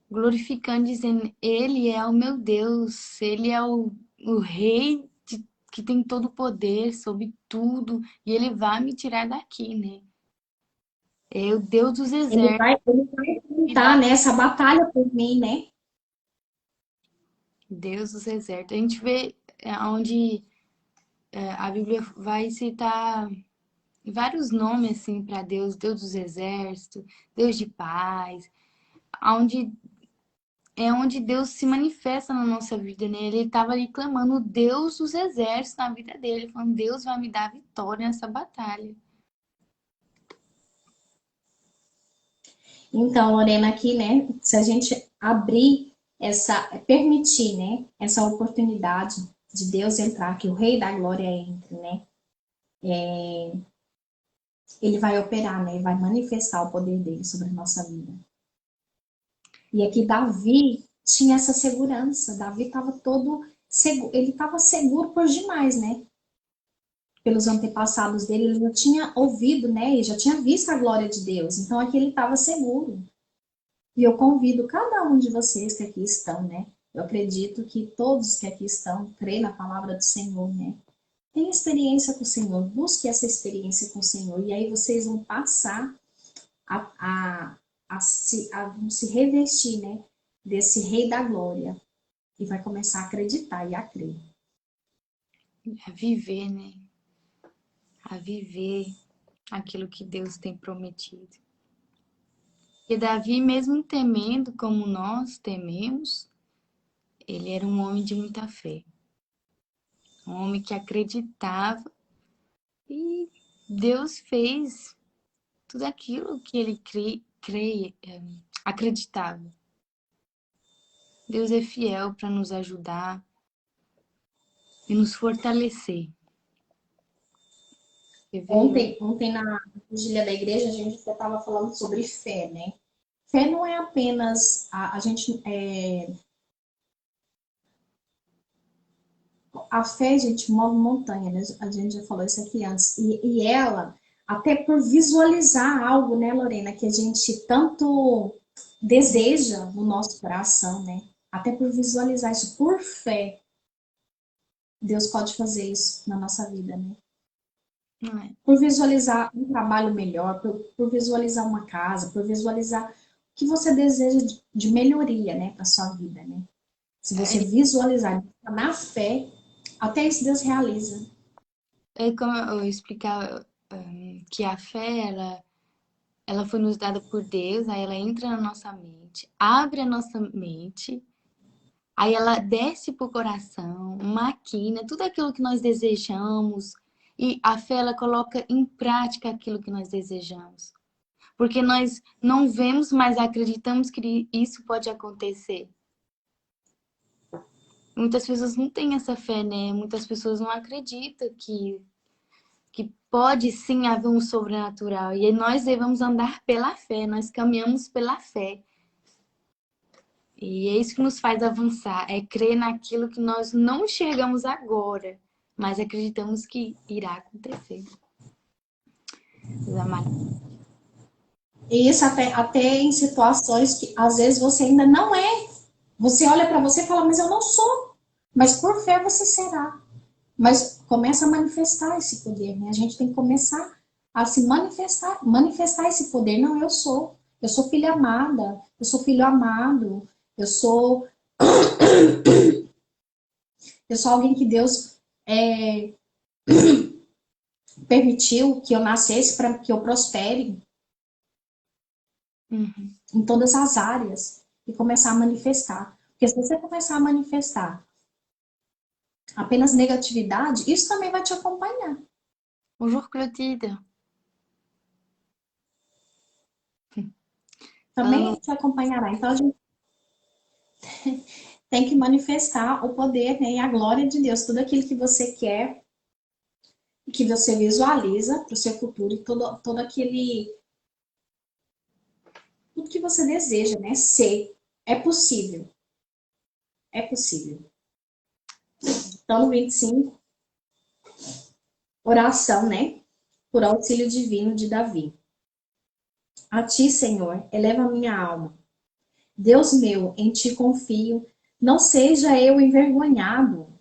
glorificando, dizendo: Ele é o meu Deus, Ele é o Rei que tem todo o poder sobre tudo, e Ele vai me tirar daqui, né? É o Deus dos exércitos. Ele vai enfrentar nessa batalha por mim, né? Deus dos exércitos. A gente vê onde a Bíblia vai citar vários nomes assim para Deus, Deus dos exércitos, Deus de paz, onde é onde Deus se manifesta na nossa vida, né? Ele estava ali clamando o Deus dos exércitos na vida dele, falando: Deus vai me dar vitória nessa batalha. Então, Lorena, aqui, né, se a gente abrir permitir, né, essa oportunidade de Deus entrar, que o Rei da Glória entre, né, ele vai operar, né, vai manifestar o poder dele sobre a nossa vida. E aqui Davi tinha essa segurança, Davi estava todo seguro, ele estava seguro por demais, né, pelos antepassados dele, ele já tinha ouvido, né, e já tinha visto a glória de Deus, então aqui ele estava seguro. E eu convido cada um de vocês que aqui estão, né? Eu acredito que todos que aqui estão creem na palavra do Senhor, né? Tem experiência com o Senhor, busque essa experiência com o Senhor. E aí vocês vão passar vão se revestir, né? Desse Rei da Glória. E vai começar a acreditar e a crer. A viver, né? A viver aquilo que Deus tem prometido. E Davi, mesmo temendo como nós tememos, ele era um homem de muita fé. Um homem que acreditava e Deus fez tudo aquilo que ele acreditava. Deus é fiel para nos ajudar e nos fortalecer. Ontem na vigília da igreja, a gente estava falando sobre fé, né? Fé não é apenas a gente a fé, gente, move montanha, né? A gente já falou isso aqui antes. E ela, até por visualizar algo, né, Lorena, que a gente tanto deseja no nosso coração, né? Até por visualizar isso por fé, Deus pode fazer isso na nossa vida, né? Por visualizar um trabalho melhor, por visualizar uma casa, por visualizar o que você deseja de melhoria, né, para sua vida, né? Se você visualizar na fé, até isso Deus realiza. É como eu explicar que a fé, ela foi nos dada por Deus, aí ela entra na nossa mente, abre a nossa mente, aí ela desce pro coração, maquina tudo aquilo que nós desejamos, e a fé, ela coloca em prática aquilo que nós desejamos. Porque nós não vemos, mas acreditamos que isso pode acontecer. Muitas pessoas não têm essa fé, né? Muitas pessoas não acreditam que pode sim haver um sobrenatural. E nós devemos andar pela fé, nós caminhamos pela fé. E é isso que nos faz avançar, é crer naquilo que nós não enxergamos agora, mas acreditamos que irá acontecer. E isso até em situações que às vezes você ainda não é. Você olha para você e fala, mas eu não sou. Mas por fé você será. Mas começa a manifestar esse poder, né? A gente tem que começar a se manifestar esse poder. Não, eu sou. Eu sou filha amada. Eu sou filho amado. Eu sou alguém que Deus permitiu que eu nascesse para que eu prospere em todas as áreas e começar a manifestar. Porque se você começar a manifestar apenas negatividade, isso também vai te acompanhar. Bonjour, Clotilde. Também te acompanhará. Então a gente tem que manifestar o poder, né, e a glória de Deus, tudo aquilo que você quer, que você visualiza para o seu futuro e todo aquele tudo que você deseja, né? Ser. É possível. É possível. Então, no 25, oração, né? Por auxílio divino de Davi. A ti, Senhor, eleva a minha alma. Deus meu, em ti confio. Não seja eu envergonhado,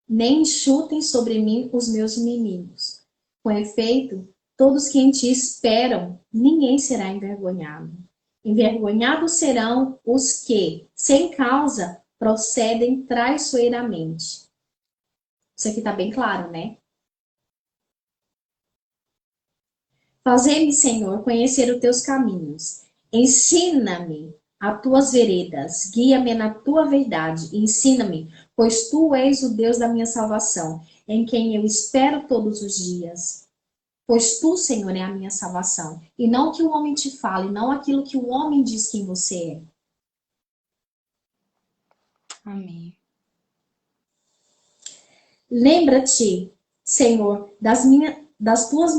nem chutem sobre mim os meus inimigos. Com efeito, todos que em ti esperam, ninguém será envergonhado. Envergonhados serão os que, sem causa, procedem traiçoeiramente. Isso aqui está bem claro, né? Fazei-me, Senhor, conhecer os teus caminhos. Ensina-me as tuas veredas. Guia-me na tua verdade. Ensina-me, pois tu és o Deus da minha salvação, em quem eu espero todos os dias. Pois tu, Senhor, é a minha salvação. E não o que o homem te fale, não aquilo que o homem diz quem você é. Amém. Lembra-te, Senhor, das tuas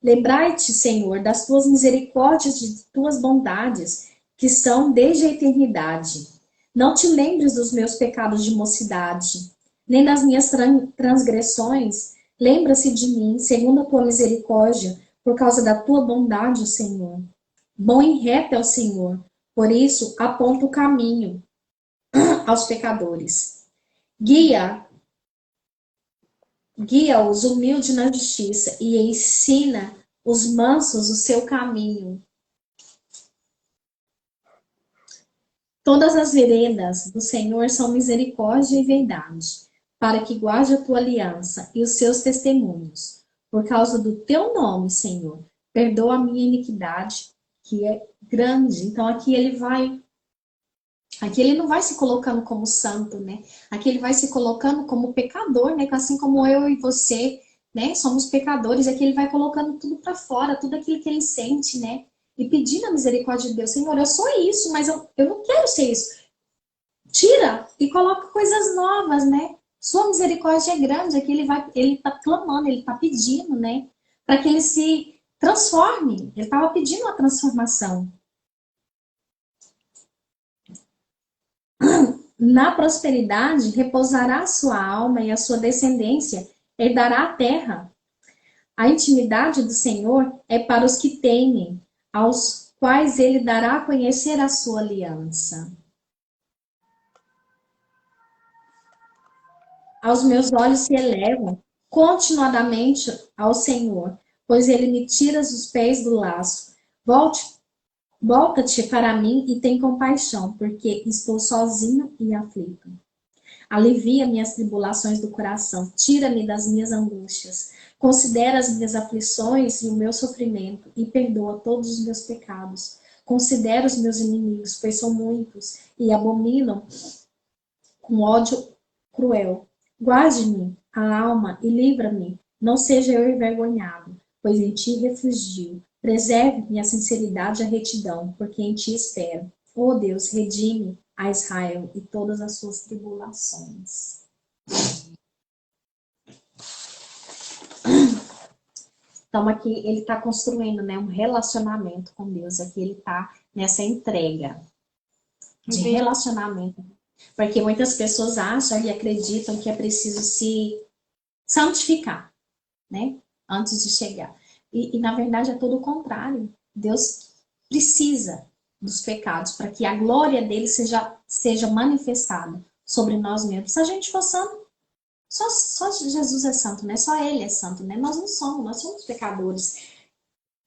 lembrai-te, Senhor, das tuas misericórdias, de tuas bondades, que são desde a eternidade. Não te lembres dos meus pecados de mocidade, nem das minhas transgressões. Lembra-se de mim, segundo a tua misericórdia, por causa da tua bondade, Senhor. Bom e reto é o Senhor, por isso aponta o caminho aos pecadores. Guia Guia os humildes na justiça e ensina os mansos o seu caminho. Todas as veredas do Senhor são misericórdia e verdade, para que guarde a tua aliança e os seus testemunhos. Por causa do teu nome, Senhor, perdoa a minha iniquidade, que é grande. Então aqui ele não vai se colocando como santo, né? Aqui ele vai se colocando como pecador, né? Assim como eu e você, né? Somos pecadores. Aqui ele vai colocando tudo para fora, tudo aquilo que ele sente, né? E pedindo a misericórdia de Deus. Senhor, eu sou isso, mas eu não quero ser isso. Tira e coloca coisas novas, né? Sua misericórdia é grande. Aqui ele tá clamando, ele tá pedindo, né? Para que ele se transforme. Ele estava pedindo uma transformação. Na prosperidade repousará a sua alma e a sua descendência herdará a terra. A intimidade do Senhor é para os que temem, aos quais ele dará a conhecer a sua aliança. Aos meus olhos se elevam continuadamente ao Senhor, pois ele me tira os pés do laço. Volta-te para mim e tem compaixão, porque estou sozinho e aflito. Alivia minhas tribulações do coração, tira-me das minhas angústias. Considera as minhas aflições e o meu sofrimento e perdoa todos os meus pecados. Considera os meus inimigos, pois são muitos e abominam com ódio cruel. Guarde-me a alma e livra-me, não seja eu envergonhado, pois em ti refugio. Preserve-me a sinceridade e a retidão, porque em ti espero. Ó Deus, redime a Israel e todas as suas tribulações. Então aqui ele está construindo, né, um relacionamento com Deus. Aqui ele está nessa entrega de relacionamento. Porque muitas pessoas acham e acreditam que é preciso se santificar, né? Antes de chegar. E na verdade é todo o contrário. Deus precisa dos pecados para que a glória dele seja manifestada sobre nós mesmos. Se a gente for santo, só Jesus é santo, né? Só ele é santo, né? Nós não somos, nós somos pecadores.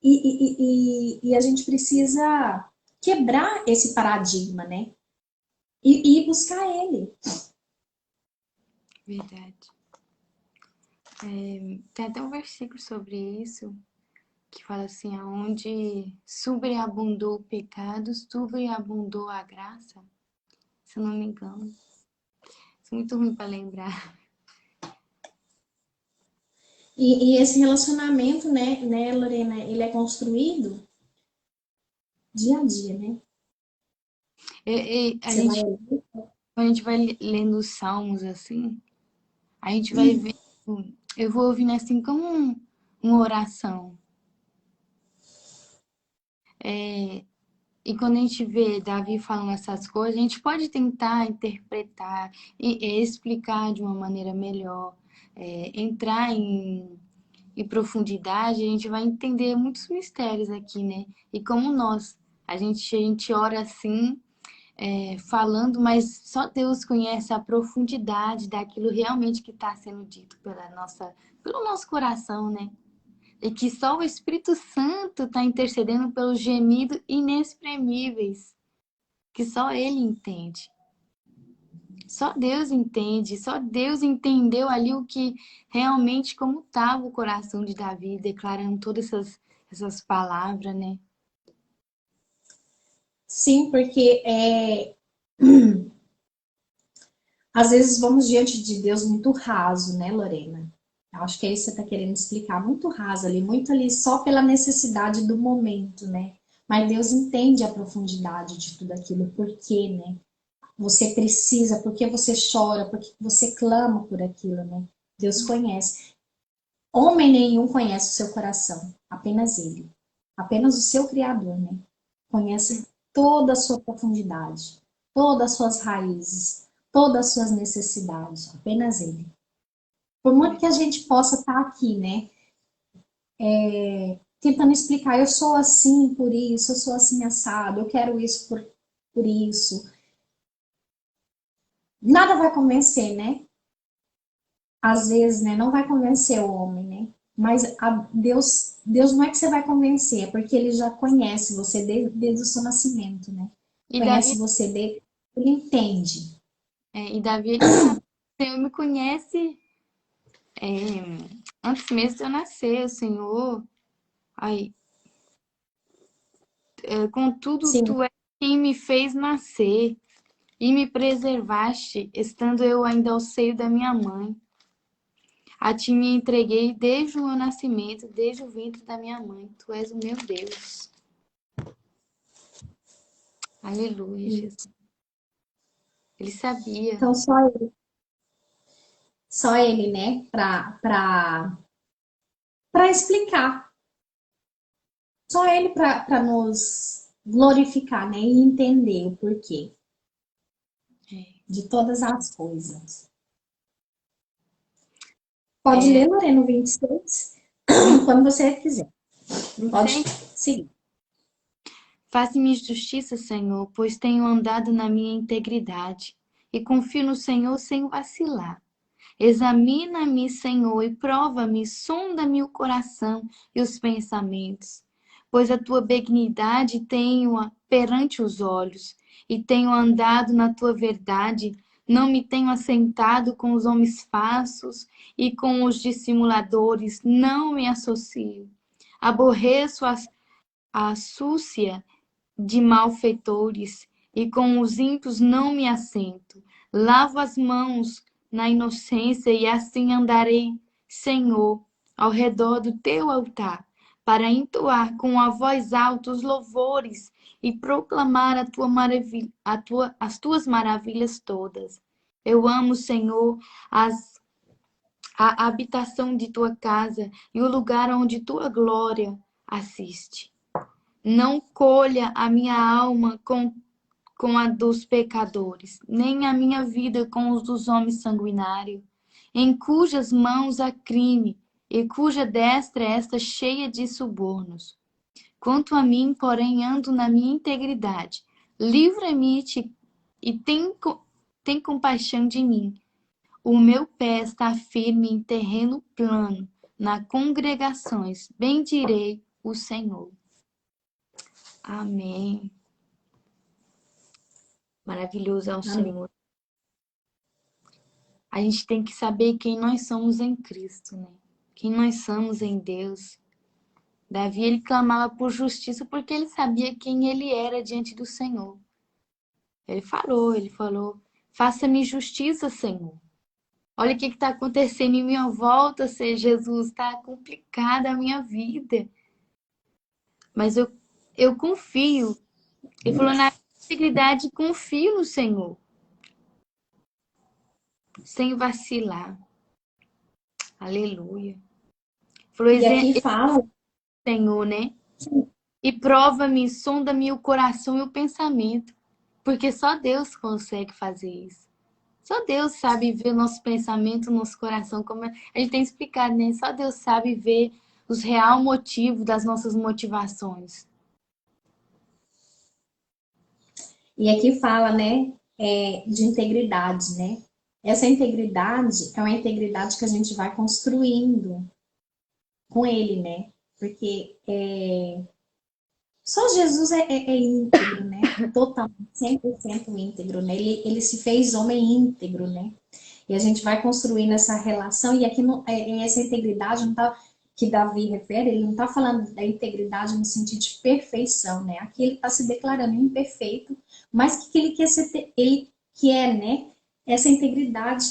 E a gente precisa quebrar esse paradigma, né? E buscar ele. Verdade. Tem até um versículo sobre isso, que fala assim, aonde sobreabundou o pecado, sobreabundou a graça, se eu não me engano. Isso é muito ruim para lembrar. E esse relacionamento, né, Lorena, ele é construído dia a dia, né? A Você vai gente, quando a gente vai lendo os salmos assim, a gente vai ver, eu vou ouvindo assim como uma oração. E quando a gente vê Davi falando essas coisas, a gente pode tentar interpretar e explicar de uma maneira melhor, entrar em profundidade, a gente vai entender muitos mistérios aqui, né? E como nós, a gente ora assim, falando, mas só Deus conhece a profundidade daquilo realmente que está sendo dito pelo nosso coração, né? E que só o Espírito Santo está intercedendo pelos gemidos inexprimíveis, que só Ele entende. Só Deus entende, só Deus entendeu ali o que realmente, como estava o coração de Davi, declarando todas essas palavras, né? Sim, porque às vezes vamos diante de Deus muito raso, né, Lorena? Eu acho que é isso que você está querendo explicar, muito raso ali, muito ali só pela necessidade do momento, né? Mas Deus entende a profundidade de tudo aquilo, por quê, né? Você precisa, porque você chora, porque você clama por aquilo, né? Deus conhece. Homem nenhum conhece o seu coração, apenas Ele. Apenas o seu Criador, né? Conhece toda a sua profundidade, todas as suas raízes, todas as suas necessidades, apenas Ele. Por muito que a gente possa estar aqui, né? Tentando explicar, eu sou assim por isso, eu sou assim assado, eu quero isso por isso. Nada vai convencer, né? Às vezes, né, não vai convencer o homem, né? Mas Deus não é que você vai convencer, é porque ele já conhece você desde o seu nascimento, né? E Davi, Conhece você ele entende. e Davi, ele sabe, o Senhor me conhece antes mesmo de eu nascer, o Senhor. Ai, contudo, Sim, tu és quem me fez nascer e me preservaste, estando eu ainda ao seio da minha mãe. A ti me entreguei desde o meu nascimento, desde o ventre da minha mãe. Tu és o meu Deus. Aleluia, Jesus. Ele sabia. então só ele, né, para explicar. Só ele para nos glorificar, né, e entender o porquê de todas as coisas. Pode É, ler, Lorena, 26, quando você quiser. Pode 26. seguir. Faze-me justiça, Senhor, pois tenho andado na minha integridade e confio no Senhor sem vacilar. Examina-me, Senhor, e prova-me, sonda-me o coração e os pensamentos, pois a tua benignidade tenho perante os olhos, e tenho andado na tua verdade, não me tenho assentado com os homens falsos e com os dissimuladores, não me associo. Aborreço a súcia de malfeitores, e com os ímpios não me assento. Lavo as mãos na inocência, e assim andarei, Senhor, ao redor do teu altar, para entoar com a voz alta os louvores e proclamar as tuas maravilhas todas. Eu amo, Senhor, a habitação de tua casa e o lugar onde tua glória assiste. Não colha a minha alma com a dos pecadores, nem a minha vida com os dos homens sanguinários, em cujas mãos há crime, e cuja destra é esta cheia de subornos. Quanto a mim, porém, ando na minha integridade. Livra-me e tem compaixão de mim. O meu pé está firme em terreno plano, na congregações. Bendirei o Senhor. Amém. Maravilhoso é o Amém. Senhor. A gente tem que saber quem nós somos em Cristo, né? Quem nós somos em Deus. Davi, ele clamava por justiça porque ele sabia quem ele era diante do Senhor. Ele falou, faça-me justiça, Senhor. Olha o que está acontecendo em minha volta, Senhor Jesus. Está complicada a minha vida. Mas eu confio. Ele falou, na integridade, confio no Senhor. Sem vacilar. Aleluia. Falou, E aqui fala, Senhor, né? E prova-me, sonda-me o coração e o pensamento. Porque só Deus consegue fazer isso. Só Deus sabe ver o nosso pensamento, o nosso coração. Como a gente tem explicado, né? Só Deus sabe ver os real motivos das nossas motivações. E aqui fala, né, de integridade, né? Essa integridade é uma integridade que a gente vai construindo com ele, né? Porque só Jesus é íntegro, né? Totalmente, 100% íntegro, né? Ele se fez homem íntegro, né? E a gente vai construindo essa relação, e aqui essa integridade não tá, que Davi refere, ele não está falando da integridade no sentido de perfeição, né? Aqui ele está se declarando imperfeito, mas que ele quer ser, ele quer, né? Essa integridade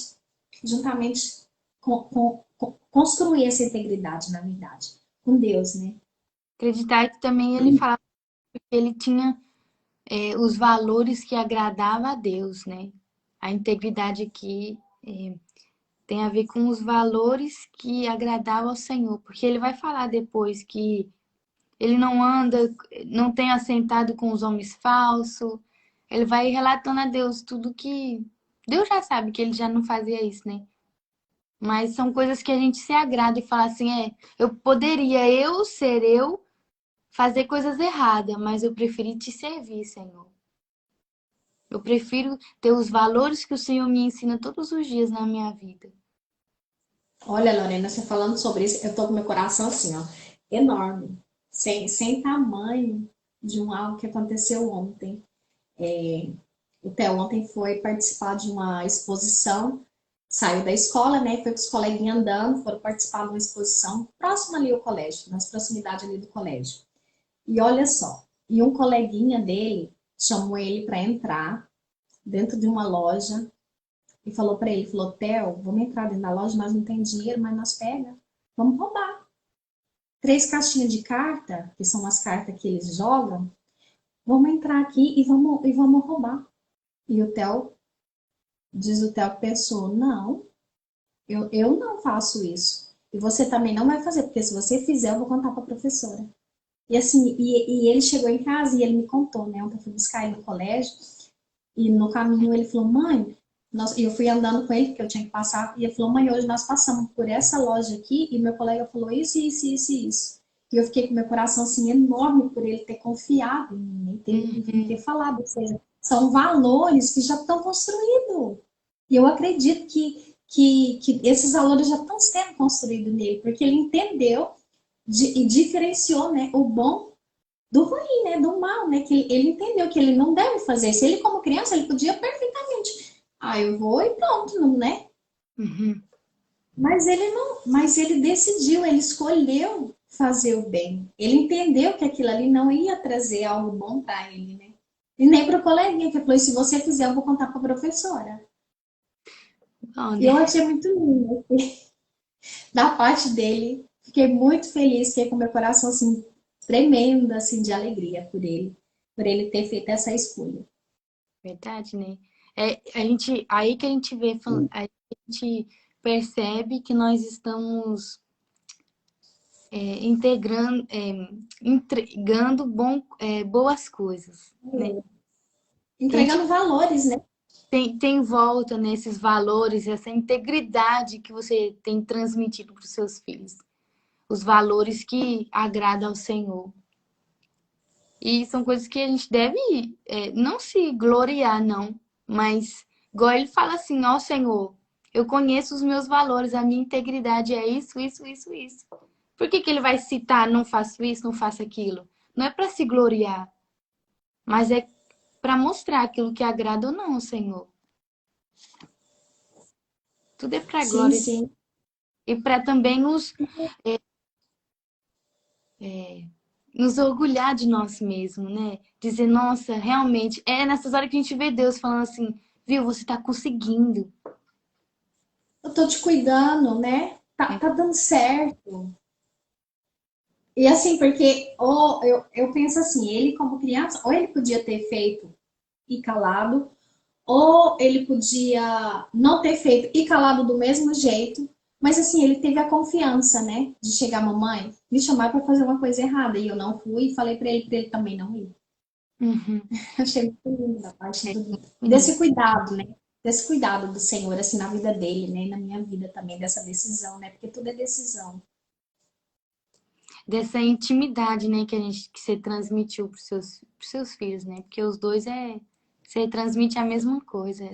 juntamente com construir essa integridade, na verdade, com Deus, né? Acreditar que também ele fala que ele tinha os valores que agradavam a Deus, né? A integridade aqui tem a ver com os valores que agradavam ao Senhor, porque ele vai falar depois que ele não anda, não tem assentado com os homens falsos. Ele vai relatando a Deus tudo que Deus já sabe que ele já não fazia isso, né? Mas são coisas que a gente se agrada e fala assim, eu poderia ser eu fazer coisas erradas, mas eu preferi te servir, Senhor. Eu prefiro ter os valores que o Senhor me ensina todos os dias na minha vida. Olha, Lorena, você falando sobre isso, eu tô com meu coração assim, ó, enorme, sem tamanho de algo que aconteceu ontem. O Theo ontem foi participar de uma exposição, saiu da escola, né? Foi com os coleguinhas andando, foram participar de uma exposição próxima ali ao colégio, nas proximidades ali do colégio. E olha só, e um coleguinha dele chamou ele para entrar dentro de uma loja e falou para ele, falou, Theo, vamos entrar dentro da loja, nós não tem dinheiro, mas nós pega, vamos roubar. 3 caixinhas de carta, que são as cartas que eles jogam, vamos entrar aqui e vamos roubar. E o Theo, diz o Theo, pensou, não, eu não faço isso. E você também não vai fazer, porque se você fizer, eu vou contar para a professora. E assim, e ele chegou em casa e ele me contou, né? Ontem eu fui buscar ele no colégio, e no caminho ele falou, mãe, eu fui andando com ele, porque eu tinha que passar, e ele falou, mãe, hoje nós passamos por essa loja aqui, e meu colega falou isso, isso, isso e isso. E eu fiquei com meu coração assim enorme por ele ter confiado em mim, ter falado. Ou seja, são valores que já estão construídos. E eu acredito que esses valores já estão sendo construídos nele, porque ele entendeu e diferenciou, né, o bom do ruim, né, do mal, né, que ele entendeu que ele não deve fazer. Se ele, como criança, ele podia perfeitamente, eu vou e pronto, não, né? Uhum. Mas ele não, mas ele decidiu, ele escolheu fazer o bem. Ele entendeu que aquilo ali não ia trazer algo bom para ele, né? E nem para o coleguinha, que falou, se você fizer, eu vou contar para a professora. Bom, E eu né? achei muito lindo, assim, da parte dele. Fiquei muito feliz, fiquei com meu coração assim tremendo assim de alegria por ele ter feito essa escolha. Verdade, né? Aí que a gente vê, aí que a gente percebe que nós estamos entregando boas coisas, né? Que a gente Entregando valores, né? tem volta nesses valores, essa integridade que você tem transmitido para os seus filhos. Os valores que agradam ao Senhor. E são coisas que a gente deve não se gloriar, não. Mas, igual ele fala assim, ó Senhor, eu conheço os meus valores, a minha integridade é isso, isso, isso, isso. Por que ele vai citar, não faço isso, não faço aquilo? Não é para se gloriar, mas é para mostrar aquilo que agrada ou não ao Senhor. Tudo é para Sim, glória sim. e para também nos orgulhar de nós mesmos, né? Dizer, nossa, realmente, é nessas horas que a gente vê Deus falando assim, viu, você tá conseguindo. Eu tô te cuidando, né? Tá dando certo. E assim, porque eu penso assim, ele como criança, ou ele podia ter feito e calado, ou ele podia não ter feito e calado do mesmo jeito, Mas assim, ele teve a confiança, né, de chegar, mamãe, me chamar para fazer uma coisa errada. E eu não fui e falei para ele também não ir. Uhum. Achei muito lindo da parte É bonito. desse cuidado, né? Desse cuidado do Senhor, assim, na vida dele, né? E na minha vida também, dessa decisão, né? Porque tudo é decisão. Dessa intimidade, né, que que você transmitiu pros seus filhos, né? Porque os dois você transmite a mesma coisa.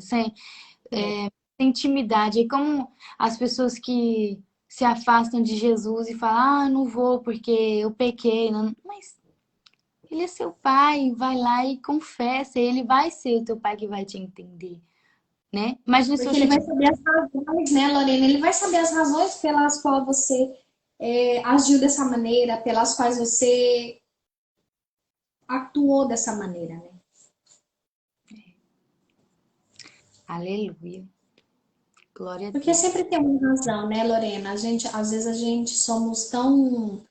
É. Intimidade. É como as pessoas que se afastam de Jesus e falam, ah, não vou porque eu pequei. Mas ele é seu pai, vai lá e confessa, ele vai ser o teu pai que vai te entender, né? Imagina se Porque você ele vai tivesse. saber as razões, né, Lorena? Ele vai saber as razões pelas quais você agiu dessa maneira, pelas quais você atuou dessa maneira, né? Aleluia. Glória a Porque Deus. sempre tem uma razão, né, Lorena? Às vezes a gente somos tão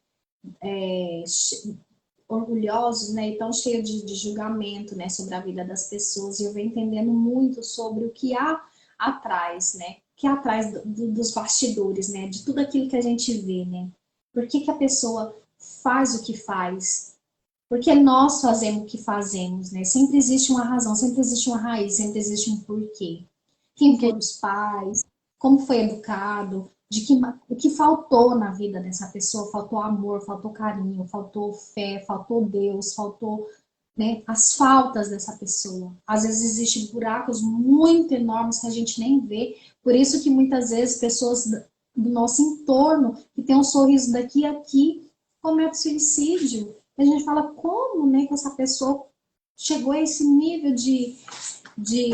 orgulhosos, né, e tão cheios de julgamento, né, sobre a vida das pessoas, e eu venho entendendo muito sobre o que há atrás, né, que há atrás dos bastidores, né, de tudo aquilo que a gente vê, né, por que que a pessoa faz o que faz, porque nós fazemos o que fazemos, né, sempre existe uma razão, sempre existe uma raiz, sempre existe um porquê, quem Que foram os pais, como foi educado, o que faltou na vida dessa pessoa, faltou amor, faltou carinho, faltou fé, faltou Deus, faltou, né, as faltas dessa pessoa. Às vezes existem buracos muito enormes que a gente nem vê, por isso que muitas vezes pessoas do nosso entorno que tem um sorriso daqui a aqui cometem suicídio. E a gente fala como, né, que essa pessoa chegou a esse nível de de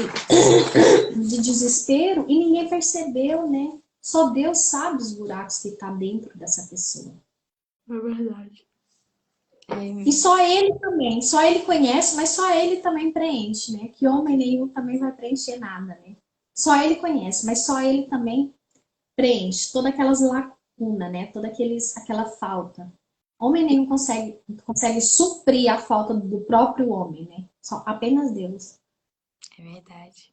desespero e ninguém percebeu, né? Só Deus sabe os buracos que está dentro dessa pessoa. é verdade. E só ele também, só ele conhece, mas só ele também preenche, né? Que homem nenhum também vai preencher nada, né? Só ele conhece, mas só ele também preenche todas aquelas lacunas, né? Aquela falta. Homem nenhum consegue suprir a falta do próprio homem, né? Só apenas Deus. É verdade.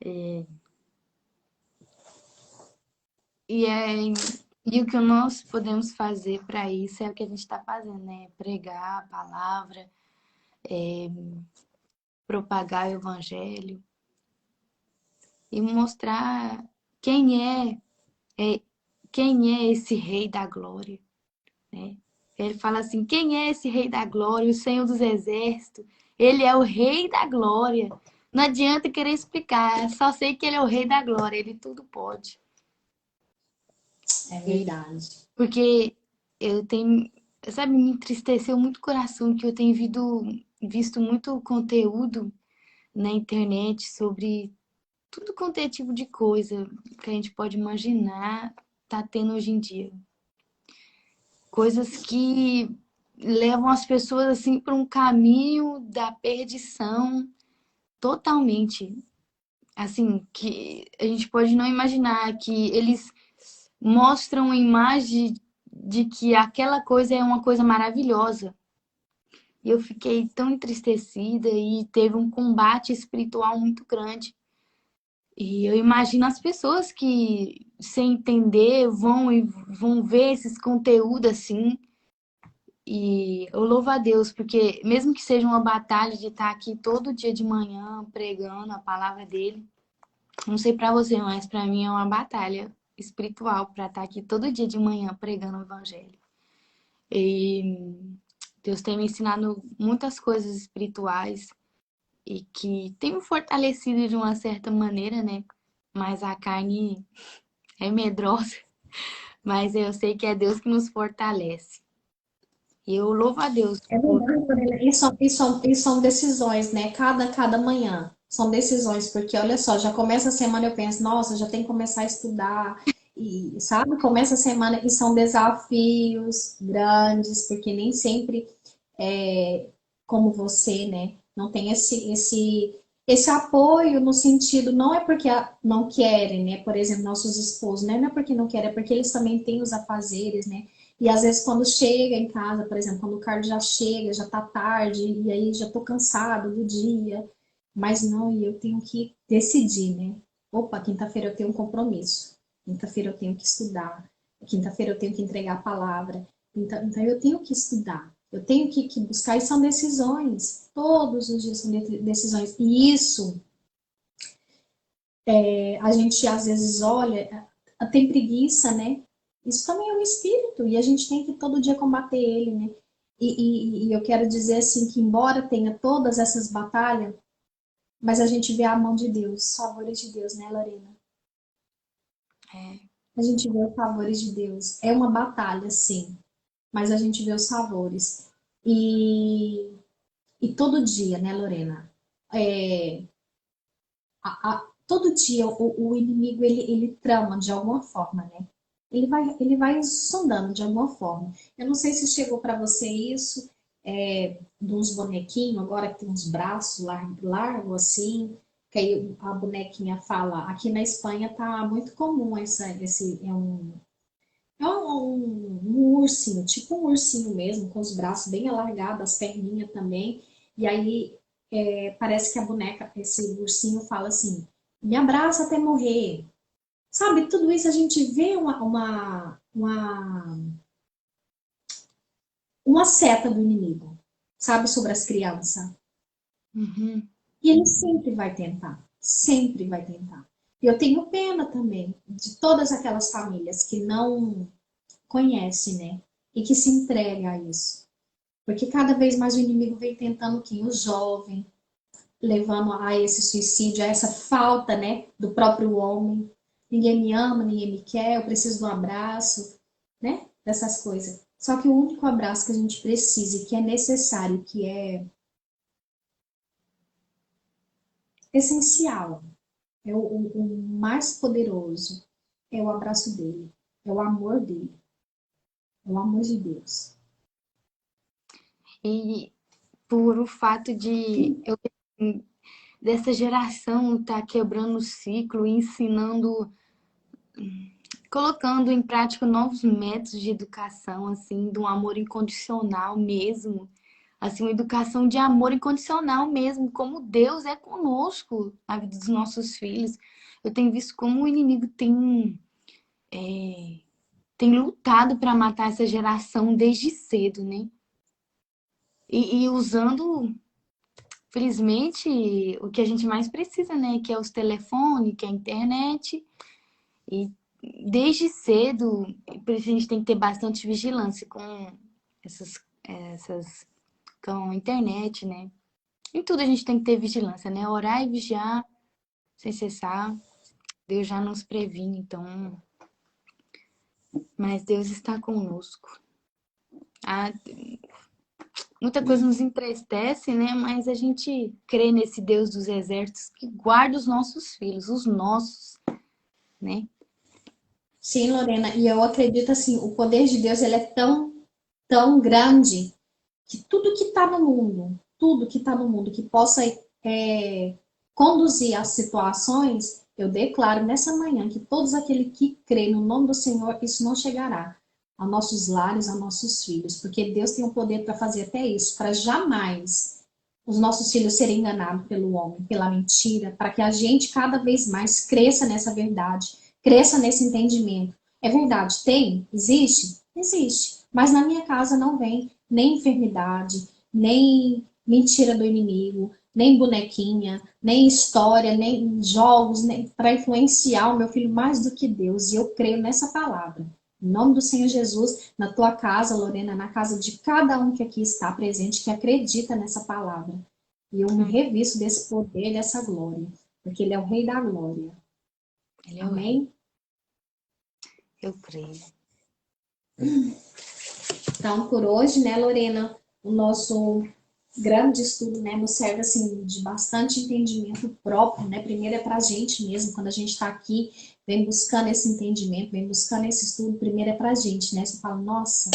É, E, é, e o que nós podemos fazer para isso é o que a gente está fazendo, né? Pregar a palavra, propagar o evangelho e mostrar quem é, quem é esse rei da glória, né? Ele fala assim: quem é esse rei da glória? O Senhor dos exércitos. Ele é o rei da glória. Não adianta querer explicar, só sei que ele é o rei da glória, ele tudo pode. É E verdade. porque eu tenho, sabe, me entristeceu muito o coração que eu tenho visto muito conteúdo na internet sobre tudo quanto é tipo de coisa que a gente pode imaginar tá tendo hoje em dia. Coisas que levam as pessoas assim para um caminho da perdição totalmente. Assim, que a gente pode não imaginar que eles mostram a imagem de que aquela coisa é uma coisa maravilhosa. E eu fiquei tão entristecida e teve um combate espiritual muito grande. E eu imagino as pessoas que, sem entender, vão ver esses conteúdos assim. E eu louvo a Deus, porque mesmo que seja uma batalha de estar aqui todo dia de manhã pregando a palavra dele, não sei pra você, mas pra mim é uma batalha espiritual para estar aqui todo dia de manhã pregando o evangelho. E Deus tem me ensinado muitas coisas espirituais e que tem me fortalecido de uma certa maneira, né? Mas a carne é medrosa, mas eu sei que é Deus que nos fortalece. E eu louvo a Deus É por verdade, Lorena. E são decisões, né? Cada manhã. São decisões, porque olha só, já começa a semana, eu penso, nossa, já tem que começar a estudar. E, sabe, começa a semana e são desafios grandes, porque nem sempre é como você, né? Não tem esse apoio no sentido, não é porque não querem, né? Por exemplo, nossos esposos, né? Não é porque não querem, é porque eles também têm os afazeres, né? E às vezes quando chega em casa, por exemplo, quando o Carlos já chega, já tá tarde, e aí já tô cansado do dia, mas não, e eu tenho que decidir, né? Opa, quinta-feira eu tenho um compromisso. Quinta-feira eu tenho que estudar. Quinta-feira eu tenho que entregar a palavra. Então eu tenho que estudar. Eu tenho que buscar, e são decisões. Todos os dias são decisões. E isso, a gente às vezes olha, tem preguiça, né? Isso também é um espírito. E a gente tem que todo dia combater ele, né? E eu quero dizer assim, que embora tenha todas essas batalhas, mas a gente vê a mão de Deus, os favores de Deus, né, Lorena? É. A gente vê os favores de Deus. É uma batalha, sim, mas a gente vê os favores. E, e todo dia, né, Lorena? É, todo dia o inimigo ele trama de alguma forma, né? Ele vai sondando de alguma forma. Eu não sei se chegou para você isso, de uns bonequinhos, agora que tem uns braços largos assim, que aí a bonequinha fala. Aqui na Espanha tá muito comum esse um ursinho, tipo um ursinho mesmo, com os braços bem alargados, as perninhas também. E aí parece que a boneca, esse ursinho fala assim: me abraça até morrer. Sabe, tudo isso a gente vê uma seta do inimigo, sabe, sobre as crianças. Uhum. E ele sempre vai tentar, sempre vai tentar. E eu tenho pena também de todas aquelas famílias que não conhecem, né? E que se entregam a isso. Porque cada vez mais o inimigo vem tentando quem? O jovem, levando a esse suicídio, a essa falta, né, do próprio homem. Ninguém me ama, ninguém me quer, eu preciso de um abraço, né? Dessas coisas. Só que o único abraço que a gente precisa e que é necessário, que é essencial, o mais poderoso, é o abraço dele, é o amor dele, é o amor de Deus. E por o fato de eu dessa geração estar quebrando o ciclo, ensinando, colocando em prática novos métodos de educação, assim, de um amor incondicional mesmo, assim, uma educação de amor incondicional mesmo, como Deus é conosco na vida dos nossos filhos. Eu tenho visto como o inimigo tem lutado para matar essa geração desde cedo, né? E usando, felizmente, o que a gente mais precisa, né? Que é os telefones, que é a internet. E desde cedo, por isso a gente tem que ter bastante vigilância com essas com a internet, né? Em tudo a gente tem que ter vigilância, né? Orar e vigiar sem cessar. Deus já nos previne, então. Mas Deus está conosco. Ah, muita coisa nos entristece, né? Mas a gente crê nesse Deus dos exércitos que guarda os nossos filhos, os nossos, né? Sim, Lorena, e eu acredito assim, o poder de Deus ele é tão grande que tudo que está no mundo, tudo que está no mundo que possa conduzir às situações, eu declaro nessa manhã que todos aqueles que creem no nome do Senhor, isso não chegará a nossos lares, a nossos filhos, porque Deus tem o poder para fazer até isso, para jamais os nossos filhos serem enganados pelo homem, pela mentira, para que a gente cada vez mais cresça nessa verdade, cresça nesse entendimento. É verdade, tem? Existe? Existe. Mas na minha casa não vem nem enfermidade, nem mentira do inimigo, nem bonequinha, nem história, nem jogos, nem para influenciar o meu filho mais do que Deus. E eu creio nessa palavra. Em nome do Senhor Jesus, na tua casa, Lorena, na casa de cada um que aqui está presente, que acredita nessa palavra. E eu me revisto desse poder, dessa glória, porque Ele é o Rei da glória. Ele é o rei. Amém? Eu creio. Então, por hoje, né, Lorena, o nosso grande estudo, né, nos serve, assim, de bastante entendimento próprio, né? Primeiro é para a gente mesmo, quando a gente está aqui, vem buscando esse entendimento, vem buscando esse estudo, primeiro é para a gente, né? Você fala, nossa,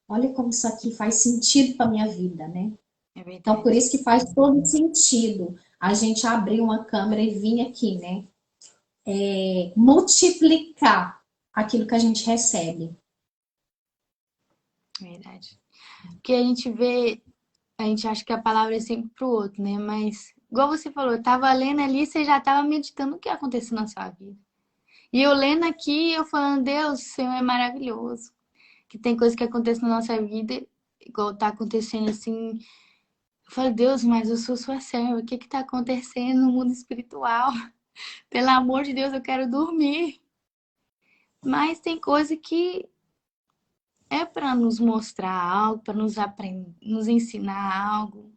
olha como isso aqui faz sentido para minha vida, né? É Então, por verdade. isso que faz todo sentido a gente abrir uma câmera e vir aqui, né? Multiplicar aquilo que a gente recebe. É verdade. Porque a gente vê, a gente acha que a palavra é sempre pro outro, né? Mas, igual você falou, eu tava lendo ali, você já tava meditando o que aconteceu na sua vida. E eu lendo aqui, eu falando, Deus, o Senhor é maravilhoso. Que tem coisa que acontece na nossa vida, igual tá acontecendo assim. Eu falei, Deus, mas eu sou sua serva. O que que tá acontecendo no mundo espiritual? Pelo amor de Deus, eu quero dormir. Mas tem coisa que é para nos mostrar algo, para nos aprender, nos ensinar algo.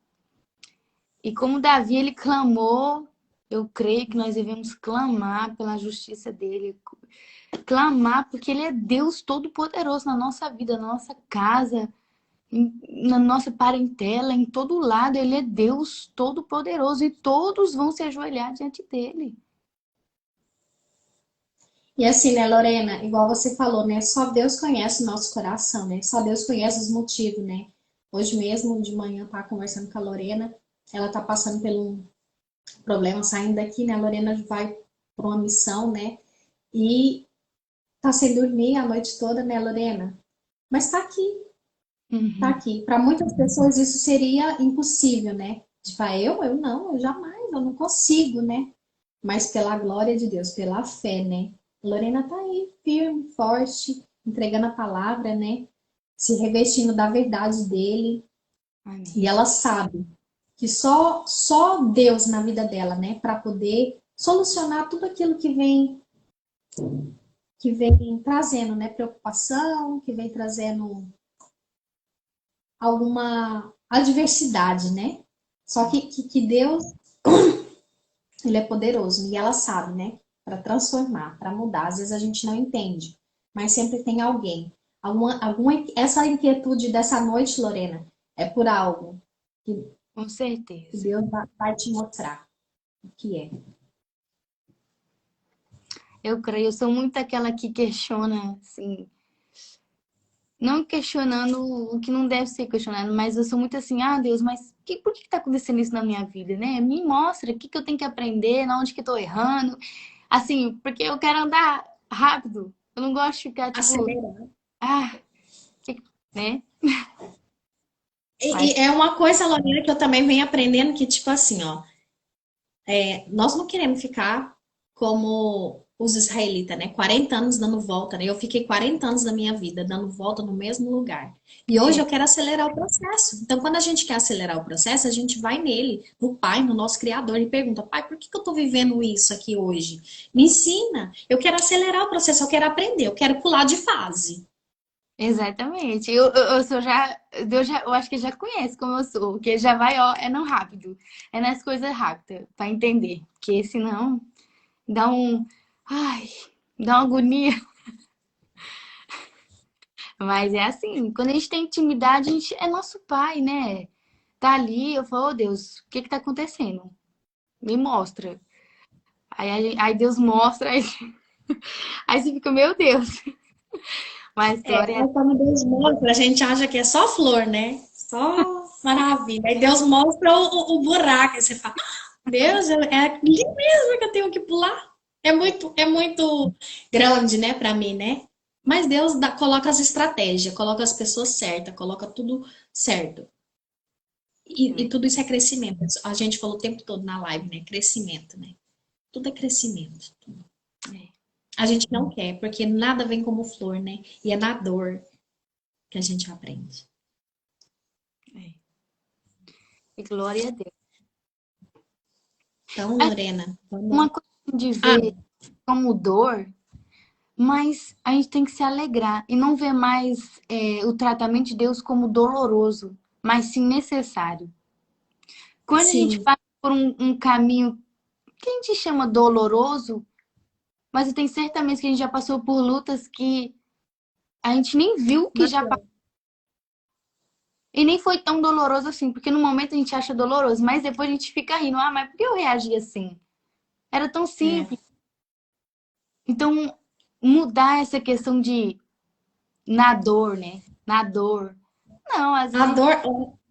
E como Davi ele clamou, eu creio que nós devemos clamar pela justiça dele, clamar porque ele é Deus todo-poderoso na nossa vida, na nossa casa, na nossa parentela, em todo lado, ele é Deus todo-poderoso e todos vão se ajoelhar diante dele. E assim, né, Lorena, igual você falou, né? Só Deus conhece o nosso coração, né? Só Deus conhece os motivos, né? Hoje mesmo, de manhã, tá conversando com a Lorena, ela tá passando por um problema saindo daqui, né? A Lorena vai para uma missão, né? E tá sem dormir a noite toda, né, Lorena? Mas tá aqui, tá Uhum. aqui. Para muitas pessoas isso seria impossível, né? De falar, eu não, eu jamais, eu não consigo, né? Mas pela glória de Deus, pela fé, né? Lorena tá aí, firme, forte, entregando a palavra, né? Se revestindo da verdade dele. E Amém. ela sabe que só Deus na vida dela, né, para poder solucionar tudo aquilo que vem trazendo, né, preocupação, que vem trazendo alguma adversidade, né? Só que Deus, ele é poderoso e ela sabe, né? Para transformar, para mudar. Às vezes a gente não entende, mas sempre tem alguém. Essa inquietude dessa noite, Lorena, é por algo que, Com que certeza. Deus vai te mostrar o que é. Eu creio, eu sou muito aquela que questiona, assim, não questionando o que não deve ser questionado, mas eu sou muito assim, ah, Deus, mas por que tá acontecendo isso na minha vida, né? Me mostra o que que eu tenho que aprender, na onde que eu tô errando. Assim, porque eu quero andar rápido. Eu não gosto de ficar, tipo, Acelerar. ah, né? E Mas é uma coisa, Lorena, que eu também venho aprendendo que, tipo assim, ó, nós não queremos ficar como os israelitas, né? 40 anos dando volta, né? Eu fiquei 40 anos da minha vida dando volta no mesmo lugar. E hoje é, eu quero acelerar o processo. Então, quando a gente quer acelerar o processo, a gente vai nele, no Pai, no nosso Criador, e pergunta: Pai, por que que eu tô vivendo isso aqui hoje? Me ensina. Eu quero acelerar o processo, eu quero aprender, eu quero pular de fase. exatamente. Eu sou já, eu acho que já conhece como eu sou, porque já vai, ó, é no rápido, é nas coisas rápidas, pra entender. Porque senão dá um, ai, dá uma agonia. Mas é assim, quando a gente tem intimidade, a gente é nosso pai, né? Tá ali, eu falo, oh Deus, o que que tá acontecendo? Me mostra. Aí Deus mostra, aí você fica, meu Deus. Mas glória a Aí quando Deus mostra, a gente acha que é só flor, né? Só maravilha. Aí Deus mostra o buraco. Aí você fala: Deus, é aqui mesmo que eu tenho que pular. É muito grande, né, para mim, né? Mas Deus coloca as estratégias, coloca as pessoas certas, coloca tudo certo. E Deus. tudo isso é crescimento. A gente falou o tempo todo na live, né? Crescimento, né? Tudo é crescimento. É, A gente não quer, porque nada vem como flor, né? E é na dor que a gente aprende. é. E glória a Deus. Então, Acho Lorena, que uma coisa de ah, ver como dor, mas a gente tem que se alegrar e não ver mais o tratamento de Deus como doloroso, mas sim necessário. Quando a gente sim, passa por um caminho que a gente chama doloroso, mas eu tenho certeza que a gente já passou por lutas que a gente nem viu que já passou. Marcelo. E nem foi tão doloroso assim, porque no momento a gente acha doloroso, mas depois a gente fica rindo. Ah, mas por que eu reagi assim? Era tão É. simples. Então, mudar essa questão de na dor, né? Na dor. Não, às A vezes. dor,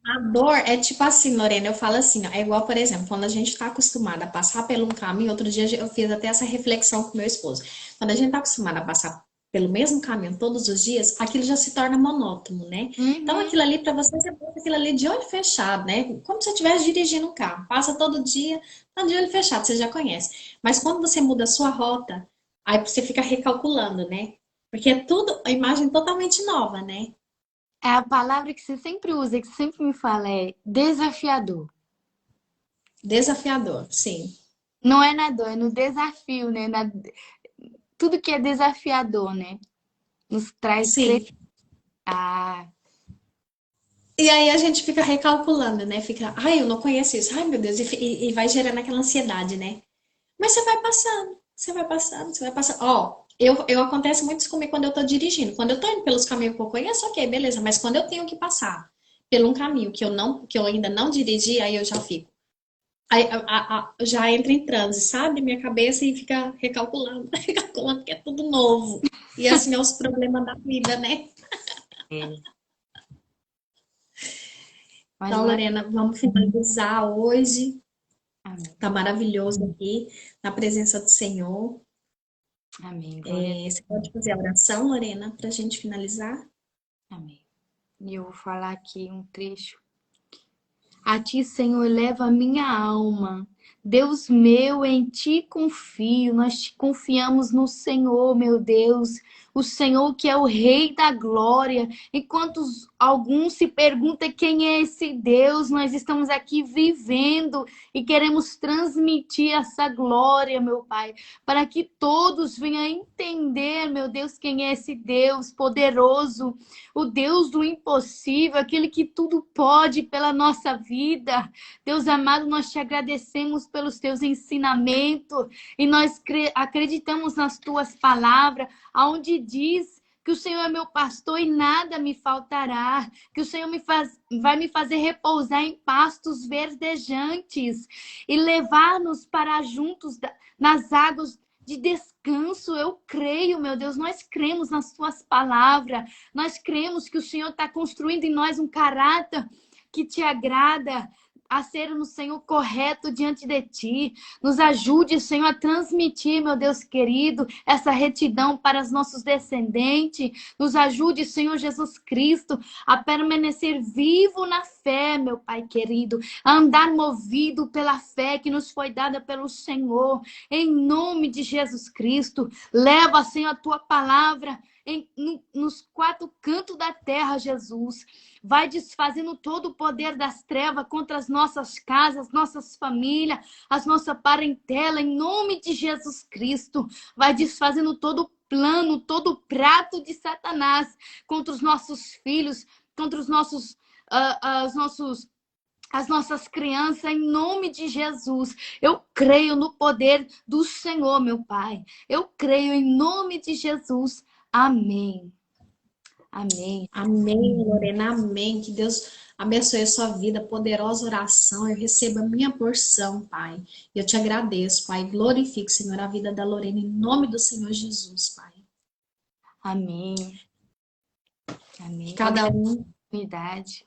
a dor é tipo assim, Lorena, eu falo assim, ó, é igual, por exemplo, quando a gente está acostumada a passar por um caminho, outro dia eu fiz até essa reflexão com meu esposo. Quando a gente está acostumada a passar pelo mesmo caminho todos os dias, aquilo já se torna monótono, né? Então Uhum, aquilo ali para você passa aquilo ali de olho fechado, né? Como se você estivesse dirigindo um carro, passa todo dia, tá de olho fechado, você já conhece. Mas quando você muda a sua rota, Aí você fica recalculando, né? Porque é tudo, a imagem totalmente nova, né? É a palavra que você sempre usa, que você sempre me fala, é desafiador. Desafiador, sim. Não é na dor, é no desafio, né? Tudo que é desafiador, né? Nos traz Sim. crescer. Ah, E aí a gente fica recalculando, né? Fica, ai, eu não conheço isso, ai meu Deus, e vai gerando aquela ansiedade, né? Mas você vai passando, você vai passando, você vai passando. Ó, eu acontece muito isso comigo quando eu tô dirigindo. Quando eu tô indo pelos caminhos que eu conheço, ok, beleza. Mas quando eu tenho que passar por um caminho que eu ainda não dirigi, aí eu já fico. Aí já entra em transe, sabe? Minha cabeça e fica recalculando, recalculando, porque é tudo novo. E assim é os problemas da vida, né? é. Mas Então, nós. Lorena, vamos finalizar hoje. Amém. Tá maravilhoso aqui, na presença do Senhor. Amém. Glória a Você pode fazer a oração, Lorena, para a gente finalizar? Deus. Amém. E eu vou falar aqui um trecho. A ti, Senhor, leva a minha alma. Deus meu, em ti confio. Nós te confiamos no Senhor, meu Deus. O Senhor que é o Rei da glória. Enquanto alguns se perguntam quem é esse Deus, nós estamos aqui vivendo e queremos transmitir essa glória, meu Pai, para que todos venham a entender, meu Deus, quem é esse Deus poderoso, o Deus do impossível, aquele que tudo pode pela nossa vida. Deus amado, nós te agradecemos pelos teus ensinamentos e nós acreditamos nas tuas palavras, aonde diz que o Senhor é meu pastor e nada me faltará, que o Senhor vai me fazer repousar em pastos verdejantes e levar-nos para juntos nas águas de descanso. Eu creio, meu Deus, nós cremos nas tuas palavras, nós cremos que o Senhor está construindo em nós um caráter que te agrada, a ser no Senhor correto diante de ti. Nos ajude, Senhor, a transmitir, meu Deus querido, essa retidão para os nossos descendentes. Nos ajude, Senhor Jesus Cristo, a permanecer vivo na fé, meu Pai querido, a andar movido pela fé que nos foi dada pelo Senhor. Em nome de Jesus Cristo, leva, Senhor, a tua palavra nos quatro cantos da terra, Jesus. Vai desfazendo todo o poder das trevas contra as nossas casas, nossas famílias, as nossa parentela, em nome de Jesus Cristo. Vai desfazendo todo o plano, todo o prato de Satanás contra os nossos filhos, contra os nossos, as nossas crianças, em nome de Jesus. Eu creio no poder do Senhor, meu Pai. Eu creio em nome de Jesus. Amém. Amém. Amém, Lorena, amém. Que Deus abençoe a sua vida, poderosa oração. Eu recebo a minha porção, Pai. E eu te agradeço, Pai. Glorifique, Senhor, a vida da Lorena, em nome do Senhor Jesus, Pai. Amém. Que Amém. cada Obrigada um, pela oportunidade.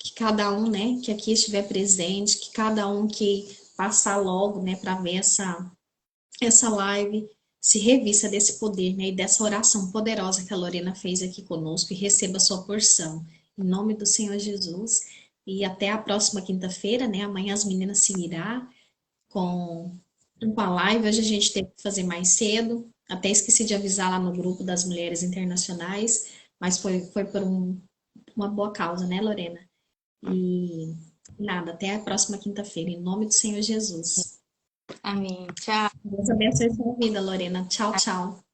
que cada um, né, que aqui estiver presente, que cada um que passar logo, né, para ver essa live, se revista desse poder, né, e dessa oração poderosa que a Lorena fez aqui conosco e receba a sua porção. Em nome do Senhor Jesus. E até a próxima quinta-feira, né? Amanhã as meninas se irá com uma live. Hoje a gente teve que fazer mais cedo. Até esqueci de avisar lá no grupo das mulheres internacionais, mas foi por uma boa causa, né, Lorena? E nada, até a próxima quinta-feira, em nome do Senhor Jesus. Amém. Tchau. Deus abençoe a sua vida, Lorena. Tchau, tchau.